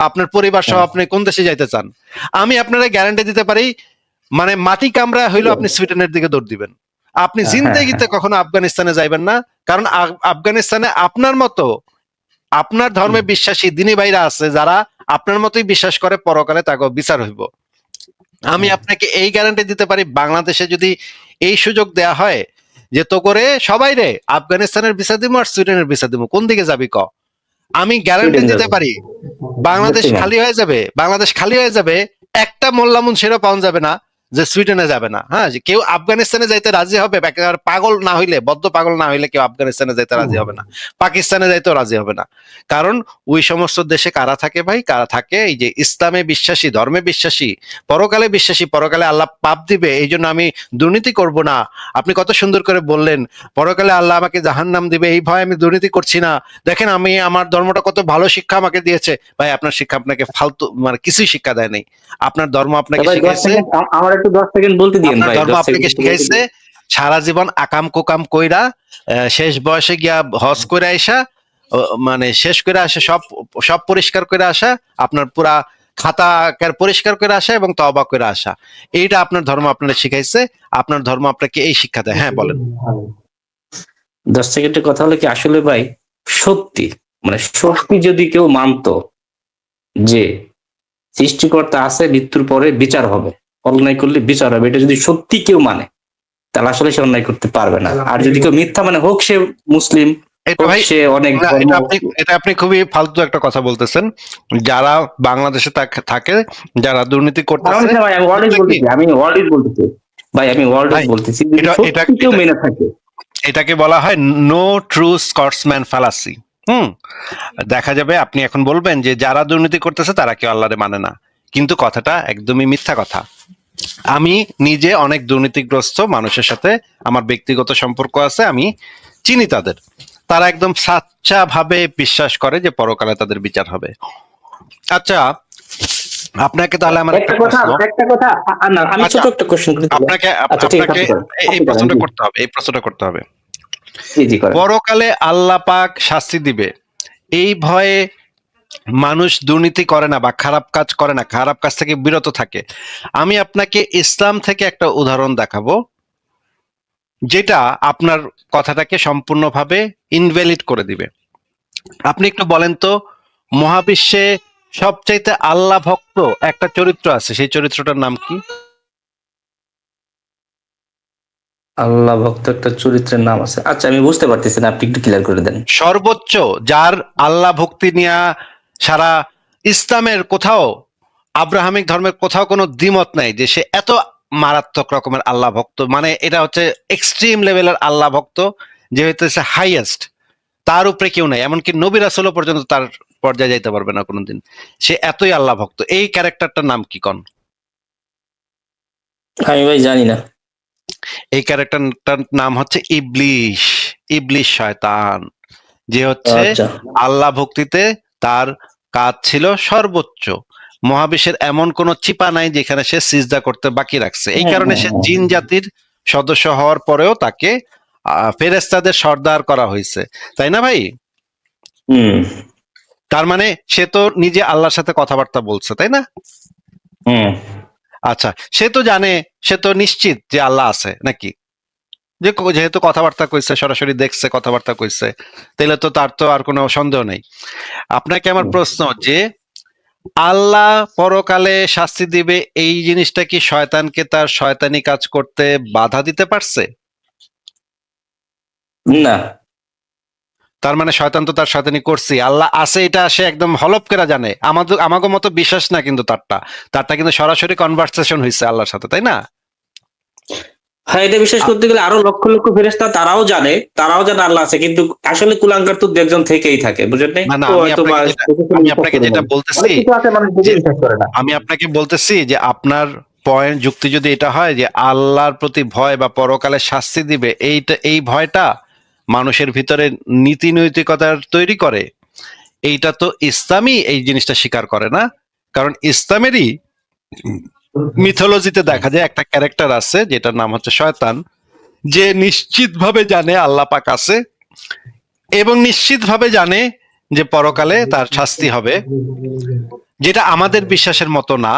S1: আপনার পরিবার সহ আপনি কোন দেশে যাইতে চান, আমি আপনারা গ্যারান্টি দিতে পারি, মানে মাটি কামড়া হইলো আপনি সুইডেনের দিকে দৌড় দিবেন। আপনি
S2: হ্যাঁ, হ্যাঁ,
S1: জিন্দেগিতে কখনো আফগানিস্তানে যাইবেন না। কারণ আফগানিস্তানে আপনার মতো আপনার ধর্মে বিশ্বাসী দিনী ভাইরা আছে যারা আপনার মতোই বিশ্বাস করে পরকালে তাকে বিচার হইব। আমি আপনাকে এই গ্যারান্টি দিতে পারি, বাংলাদেশে যদি এই সুযোগ দেয়া হয় যে তো করে সবাই রে আফগানিস্তানের ভিসা দিব আর সুইডেনের ভিসা দিব, কোন দিকে যাবি ক? আমি গ্যারান্টি
S2: সুইডেন
S1: দিতে
S2: যাবে
S1: পারি বাংলাদেশ
S2: দেখছি না।
S1: খালি হয়ে যাবে, বাংলাদেশ খালি হয়ে যাবে, একটা মোল্লা মুন্সিরও পাওয়া যাবে না যে সুইডেনে যাবে না। হ্যাঁ, যে কেউ আফগানিস্তানে যাইতে রাজি হবে, একেবারে পাগল না হইলে, বদ্ধ পাগল না হইলে কেউ আফগানিস্তানে যাইতে রাজি হবে না, পাকিস্তানে যাইতেও রাজি হবে না। কারণ ওই সমস্ত দেশে কারা থাকে ভাই, কারা থাকে এই যে ইসলামে বিশ্বাসী, ধর্মে বিশ্বাসী, পরকালে বিশ্বাসী, পরকালে আল্লাহ পাপ দিবে এই জন্য আমি দুর্নীতি করব না। আপনি কত সুন্দর করে বললেন পরকালে আল্লাহ আমাকে জাহান্নাম দিবে এই ভয় আমি দুর্নীতি করছি না। দেখেন আমি আমার ধর্মটা কত ভালো শিক্ষা আমাকে দিয়েছে। ভাই আপনার শিক্ষা আপনাকে ফালতু মানে কিছুই শিক্ষা দেয় নাই। আপনার ধর্ম আপনাকে
S2: ভাই 10
S1: শিখাইছে,
S2: সেকেন্ড আমার একটু 10 সেকেন্ড বলতে দিন
S1: আপনার
S2: ভাই,
S1: ধর্ম
S2: 10
S1: আপনাকে
S2: সেকেন্ড বলতে
S1: শিখাইছে
S2: দিন।
S1: সারা জীবন আকাম কুকাম কইরা শেষ বয়সে গিয়া হজ করে আইসা মানে শেষ করে আসে সব সব পরিষ্কার করে আসা, আপনার পুরা খাতা পরিষ্কার করে আসা এবং তওবা করে আসা, এইটা আপনার ধর্ম আপনার শিখাইছে। আপনার ধর্ম আপনাকে এই শিক্ষা দেয়। হ্যাঁ বলেন।
S2: 10 সেকেন্ডের কথা হলো কি, আসলে ভাই সত্যি মানে সত্যি যদি কেউ মানতো যে সৃষ্টিকর্তা আছে, মৃত্যুর পরে বিচার হবে, অন্যায় করলে বিচার হবে, এটা যদি সত্যি কেউ মানে তাহলে আসলে সে অন্যায় করতে পারবে না। আর যদি কেউ মিথ্যা মানে, হোক সে মুসলিম,
S1: এটা
S2: হোক
S1: ভাই
S2: সে অনেক
S1: না,
S2: ধর্ম।
S1: এটা আপনি খুবই ফালতু একটা কথা বলতেছেন। যারা বাংলাদেশে থাকে, যারা দুর্নীতি
S2: কারণ
S1: করতেছে,
S2: হচ্ছে ভাই, আমি ওয়ার্ল্ড
S1: এটা কি
S2: বলতেছি, আমি ওয়ার্ল্ড বলতেছি ভাই, আমি ওয়ার্ল্ড
S1: ভাই,
S2: বলতেছি, যদি
S1: এটা এটা
S2: সত্যি কেউ
S1: এটা
S2: মেনে থাকে।
S1: এটাকে বলা হয় নো ট্রু স্কটসম্যান ফ্যালাসি। হুম, দেখা যাবে আপনি এখন বলবেন যে যারা দুর্নীতি করতেছে তারা কেউ আল্লাহরে মানে না, কিন্তু কথাটা একদমই মিথ্যা কথা। আমি নিজে অনেক দুর্নীতিগ্রস্ত মানুষের সাথে আমার ব্যক্তিগত সম্পর্ক আছে, আমি চিনি তাদের। তারা একদম সাচ্চা ভাবে বিশ্বাস করে যে পরকালে তাদের বিচার হবে। আচ্ছা, আপনাকে তাহলে আমার একটা প্রশ্ন,
S2: না, আমি
S1: আচ্ছা
S2: ছোট একটা কোশ্চেন করে দিলাম।
S1: আপনাকে
S2: আচ্ছা ঠিক আছে,
S1: আপনাকে
S2: আপনি করেন,
S1: এই
S2: আপনি করেন,
S1: প্রশ্নটা
S2: জি
S1: করতে হবে, এই প্রশ্নটা করতে হবে।
S2: জি জি করেন।
S1: পরকালে আল্লাহ পাক শাস্তি দিবে এই ভয়ে মানুষ দুর্নীতি করে না বা খারাপ কাজ করে না, খারাপ কাজ থেকে বিরত থাকে। আমি আপনাকে ইসলাম থেকে একটা উদাহরণ দেখাবো যেটা আপনার কথাটাকে সম্পূর্ণভাবে ইনভ্যালিড করে দিবে। আপনি একটু বলেন তো, মহাবিশ্বে সবচাইতে আল্লাহ ভক্ত একটা চরিত্র আছে, সেই চরিত্রটার নাম কি?
S2: আল্লাহ ভক্ত একটা চরিত্রের নাম আছে, আচ্ছা আমি বুঝতে পারতেছি না, আপনি একটু ক্লিয়ার করে দেন।
S1: সর্বোচ্চ, যার আল্লাহ ভক্তি নিয়ে সারা ইসলামের কোথাও, আব্রাহামিক ধর্মের কোথাও কোনো দ্বিমত নাই যে সে এত মারাত্মক রকমের আল্লাহ ভক্ত, মানে এটা হচ্ছে এক্সট্রিম লেভেলের আল্লাহ ভক্ত, যে হইতেছে হাইয়েস্ট, তার উপরে কেউ নাই, এমনকি নবী রাসূলও পর্যন্ত তার পর্যায়ে যাইতে পারবে না কোনোদিন। সে এতই আল্লাহ ভক্ত, এই ক্যারেক্টারটার নাম কি কন?
S2: আমি ভাই জানি না।
S1: এই ক্যারেক্টারটার নাম হচ্ছে ইবলিশ। ইবলিশ শয়তান, যে হচ্ছে
S2: আচ্ছা
S1: আল্লাহ ভক্তিতে তার কাজ ছিল সর্বোচ্চ। মহাবিশ্বের এমন কোন চিপা নাই যেখানে সে সিজদা করতে বাকি রাখছে, এই
S2: হ্যাঁ
S1: কারণে
S2: হ্যাঁ
S1: সে
S2: হ্যাঁ
S1: জিন জাতির সদস্য হওয়ার পরেও তাকে ফেরেশতাদের সর্দার করা হয়েছে, তাই না ভাই?
S2: হুম
S1: তার মানে সে তো নিজে আল্লাহর সাথে কথাবার্তা বলছে, তাই না?
S2: হুম
S1: আচ্ছা, সে তো জানে, সে তো নিশ্চিত যে আল্লাহ আছে নাকি, যে যেহেতু কথাবার্তা কইছে, সরাসরি দেখছে, কথাবার্তা কইছে, তাহলে তো তার তো আর কোনো সন্দেহ নেই। আপনাকে আমার প্রশ্ন যে আল্লাহ পরকালে শাস্তি দিবে এই জিনিসটা কি শয়তানকে তার শয়তানি কাজ করতে বাধা দিতে পারছে?
S2: না
S1: তার মানে শয়তান তো তার শয়তানি করছে, আল্লাহ আছে এটা সে একদম হলপ করে জানে, আমাদের মতো বিশ্বাস না কিন্তু তারটা কিন্তু সরাসরি কনভারসেশন হয়েছে আল্লাহর সাথে, তাই না?
S2: হ্যাঁ, এটা বিশ্বাস
S1: আ-
S2: করতে গেলে আরো লক্ষ লক্ষ ফেরেশতা তারাও জানে আল্লাহ আছে, কিন্তু আসলে কুলাঙ্গার তো দু একজন থেকেই থাকে, বুঝেন নাই?
S1: না না,
S2: ও হয়তো বা
S1: আমি
S2: বিশ্বাস
S1: আপনাকে
S2: করে
S1: যেটা
S2: নাই।
S1: বলতেছি
S2: অনেক কিছু আছে মানুষ
S1: যে
S2: বুঝে বিশ্বাস করে না।
S1: আমি আপনাকে বলতেছি যে আপনার পয়েন্ট যুক্তি যদি এটা হয় যে আল্লাহর প্রতি ভয় বা পরকালে শাস্তি দিবে, এই ভয়টা মানুষের ভিতরে নীতি নৈতিকতার তৈরি করে, এইটা তো ইসলামই এই জিনিসটা স্বীকার করে না। কারণ ইসলামেরই মিথোলজিতে দেখা যায় একটা ক্যারেক্টার আছে যেটার নাম হচ্ছে শয়তান, যে নিশ্চিতভাবে জানে আল্লাহ পাক আছে এবং নিশ্চিতভাবে জানে যে পরকালে তার শাস্তি হবে, যেটা আমাদের বিশ্বাসের মতো না।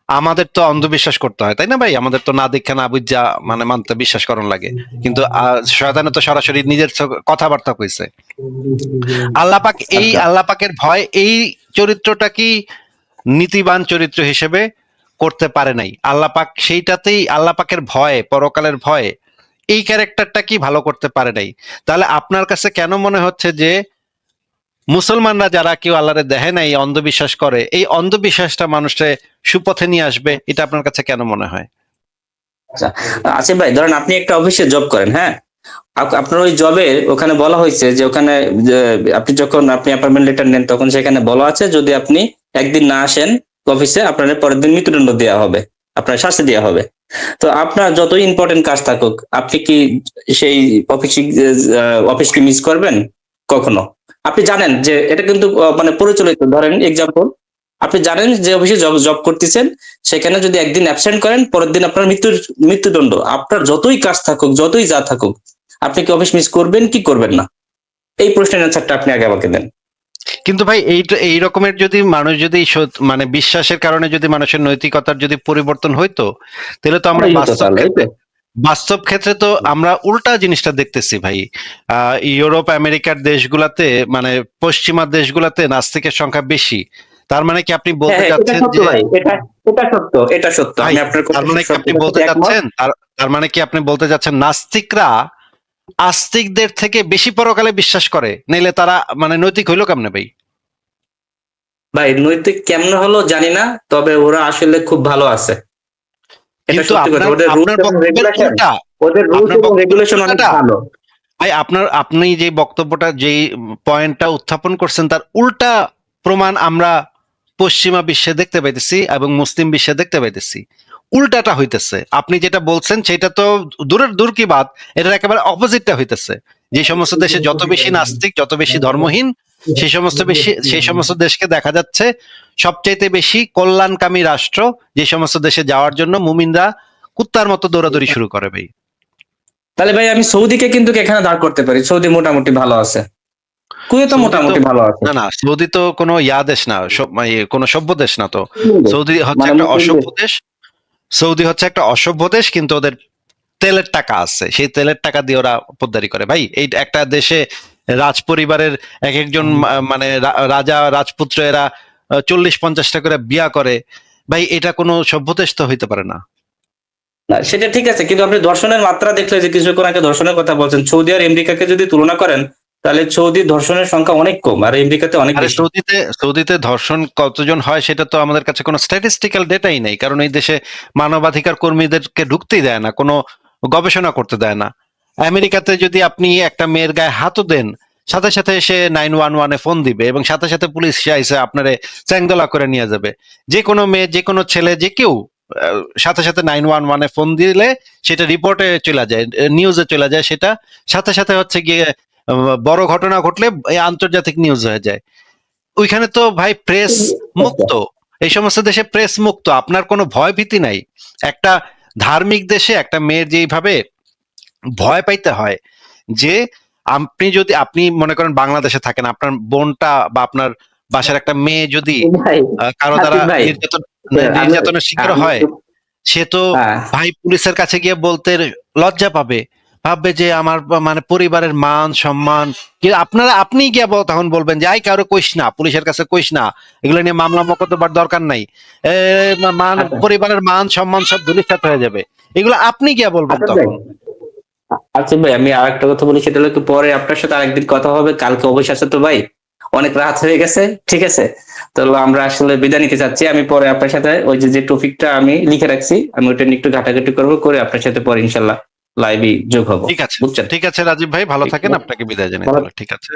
S1: আমাদের তো অন্ধবিশ্বাস করতে হয়, তাই না ভাই? আমাদের তো না দীক্ষা না বুঝা মানে মানতে বিশ্বাস করণ লাগে। কিন্তু শয়তানে তো সরাসরি নিজের কথাবার্তা কইছে। আল্লাহ পাক এই
S2: আচ্ছা
S1: আল্লাহ পাকের ভয় এই চরিত্রটা কি নীতিবান চরিত্র হিসেবে করতে পারে নাই। আল্লাহ পাক সেইটাতেই আল্লাহ পাকের ভয়, পরকালের ভয়, এই ক্যারেক্টারটা কি ভালো করতে পারে নাই। তাহলে আপনার কাছে কেন মনে হচ্ছে যে মুসলমানরা যারা কেউ আল্লাহরে দেখে নাই, অন্ধবিশ্বাস করে, এই অন্ধবিশ্বাসটা মানুষকে সুপথে নিয়ে আসবে, এটা আপনার কাছে কেন মনে হয়?
S2: আচ্ছা আসিফ ভাই, ধরেন আপনি একটা অফিসে জব করেন, হ্যাঁ, আপনার ওই জবে ওখানে বলা হয়েছে যে ওখানে যে আপনি যখন আপনি অ্যাপয়েন্টমেন্ট লেটার নেন তখন সেখানে বলা আছে যদি আপনি একদিন না আসেন অফিসে আপনার পরের দিন মৃত্যুদণ্ড দেওয়া হবে, আপনার শাস্তি দেওয়া হবে। তো আপনার যত ইম্পর্টেন্ট কাজ থাকুক আপনি কি সেই অফিসকে মিস করবেন কখনো? আপনি জানেন যে এটা কিন্তু মানে পরিচালিত, ধরেন এক্সাম্পল, আপনি জানেন যে অফিসে জব জব করতেছেন, সেখানে যদি একদিন অ্যাবসেন্ট করেন পরের দিন আপনার মৃত্যুদণ্ড। আপনার যতই কাজ থাকুক যতই যা থাকুক আপনি কি অফিস মিস করবেন কি করবেন না? এই প্রশ্নের অ্যান্সারটা আপনি আগে আমাকে দেন।
S1: কিন্তু ভাই এই রকমের যদি মানুষ যদি মানে বিশ্বাসের কারণে যদি মানুষের নৈতিকতার যদি পরিবর্তন হইতো, তাহলে তো আমরা
S2: ওটাই হতো
S1: বাস্তব
S2: তাহলে, এই তো।
S1: ক্ষেত্রে তো আমরা উল্টা জিনিসটা দেখতেছি ভাই। ইউরোপ আমেরিকার দেশগুলাতে মানে পশ্চিমা দেশগুলাতে নাস্তিকের সংখ্যা বেশি। তার মানে কি আপনি
S2: হ্যাঁ
S1: বলতে
S2: হ্যাঁ, এটা
S1: চাচ্ছেন
S2: সত্য
S1: যে
S2: ভাই, এটা সত্য, এটা সত্য,
S1: ভাই,
S2: আমি আপনার
S1: তার
S2: কথা
S1: মানে কি আপনি
S2: সত্যতার
S1: বলতে
S2: সাথে একমত।
S1: চাচ্ছেন তার মানে কি আপনি বলতে চাচ্ছেন নাস্তিকরা আস্তিকদের থেকে বেশি পরকালে বিশ্বাস করে, নাইলে তারা মানে নৈতিক হইলো কেমনে ভাই?
S2: ভাই নৈতিক কেমনে হলো জানি না, তবে ওরা আসলে খুব ভালো আছে, এটা
S1: কিন্তু
S2: সত্যি কথা।
S1: আপনার
S2: ওদের রুলস
S1: আপনার
S2: এবং
S1: বক্তব্যের
S2: রেগুলেশন,
S1: উল্টা।
S2: ওদের রুলস
S1: আপনার
S2: এবং
S1: বক্তব্যের
S2: রেগুলেশন অনেক
S1: উল্টাটা
S2: ভালো।
S1: ভাই, আপনি যে বক্তব্যটা যেই পয়েন্টটা উত্থাপন করছেন তার উল্টা প্রমাণ আমরা পশ্চিমা বিশ্বে দেখতে পাইতেছি এবং মুসলিম বিশ্বে দেখতে পাইতেছি। উল্টাটা হইতেছে, আপনি যেটা বলছেন সেটা তো দূর কি বাত, এটার একেবারে অপোজিটটা হইতেছে। যে সমস্ত দেশে যত বেশি নাস্তিক, যত বেশি ধর্মহীন, সেই সমস্ত দেশকে দেখা যাচ্ছে সবচাইতে বেশি কল্যাণকামী রাষ্ট্র। যে সমস্ত দেশে যাওয়ার জন্য মুমিনরা কুত্তার মতো দৌড়াদৌড়ি শুরু করে ভাই।
S2: তাহলে ভাই আমি সৌদিকে কিন্তু এখানে দাঁড় করতে পারি, সৌদি মোটামুটি ভালো আছে, কুয়েতও
S1: সৌদি তো
S2: মোটামুটি ভালো আছে।
S1: না, সৌদি তো কোনো দেশ না, মানে কোনো সভ্য দেশ না তো। সৌদি হচ্ছে
S2: মানে
S1: একটা
S2: মুসলিম
S1: অসভ্য
S2: দেশ।
S1: দেশ। সৌদি হচ্ছে একটা অসভ্য দেশ, কিন্তু ওদের তেলের টাকা আছে, সেই তেলের টাকা দিয়ে ওরা পোদ্দারি করে ভাই। এই একটা দেশে রাজ পরিবারের এক একজন মানে রাজা রাজপুত্র এরা 40-50টা করে বিয়া করে ভাই। এটা কোনো সভ্য দেশ তো হইতে পারে না।
S2: না সেটা ঠিক আছে, কিন্তু আপনি ধর্ষণের মাত্রা দেখলে, যে কিছুক্ষণ আগে ধর্ষণের কথা বলছেন, সৌদি আর আমেরিকাকে যদি তুলনা করেন তাহলে সৌদি ধর্ষণের সংখ্যা অনেক কম আর আমেরিকাতে অনেক
S1: আরে
S2: বেশি।
S1: সৌদিতে ধর্ষণ কতজন হয় সেটা তো আমাদের কাছে কোনো স্ট্যাটিস্টিক্যাল ডেটাই নেই, কারণ এই দেশে মানবাধিকার কর্মীদেরকে ঢুকতেই দেয় না, কোনো গবেষণা করতে দেয় না। আমেরিকাতে যদি আপনি একটা মেয়ের গায়ে হাতও দেন, সাথে সাথে সে 911-এ ফোন দিবে এবং সাথে সাথে পুলিশ এসে আপনারে চ্যাংদোলা করে নিয়ে যাবে। যে কোনো মেয়ে, যে কোনো ছেলে, যে কেউ সাথে সাথে 911-এ ফোন দিলে সেটা রিপোর্টে চলে যায়, নিউজে চলে যায়, সেটা সাথে সাথে হচ্ছে গিয়ে বড় ঘটনা ঘটলে এই আন্তর্জাতিক নিউজ হয়ে যায়। ওইখানে তো ভাই প্রেস মুক্ত। এই সমস্ত দেশে প্রেস মুক্ত, আপনার কোনো ভয় ভীতি নাই। একটা ধার্মিক দেশে একটা মেয়ের যেইভাবে ভয় পাইতে হয়, যে আপনি মনে করেন বাংলাদেশে থাকেন, আপনার বোনটা বা আপনার বাসার একটা মেয়ে যদি
S2: ভাই
S1: কারো দ্বারা
S2: আসিফ ভাই, আমি
S1: নির্যাতনের শিকার
S2: আমি
S1: হয়,
S2: একটু
S1: সে তো
S2: হ্যাঁ,
S1: ভাই পুলিশের কাছে গিয়ে বলতে লজ্জা পাবে, ভাববে যে আমার মানে পরিবারের মান সম্মান কি। আপনি গিয়ে তখন বলবেন যে আই কারো কইস না, পুলিশের কাছে কইস না, এগুলো নিয়ে মামলা মোকদ্দমার দরকার নাই, এ,
S2: আচ্ছা
S1: পরিবারের মান সম্মান সব ধূলিসাৎ হয়ে যাবে, এগুলো আপনি গিয়ে বলবেন
S2: আসিফ ভাই,
S1: তখন।
S2: আসিফ ভাই আমি আর একটা কথা বলি, সেটা হলো একটু পরে আপনার সাথে আরেকদিন কথা হবে, কালকে অবশ্যই আছে তো ভাই, অনেক রাত হয়ে গেছে, ঠিক আছে? তো আমরা আসলে বিদায় নিতে চাচ্ছি, আমি পরে আপনার সাথে ওই যে যে টপিকটা আমি লিখে রাখছি আমি ওটা নিয়ে একটু ঘাটাঘাটি করবো, করে আপনার সাথে পরে ইনশাল্লাহ লাইভে যোগ হবো,
S1: ঠিক আছে,
S2: বুঝছেন?
S1: ঠিক আছে রাজীব ভাই, ভালো
S2: ঠিক
S1: থাকেন,
S2: আছে,
S1: আপনাকে বিদায় জানাই
S2: ভালো
S1: তাহলে, ঠিক আছে।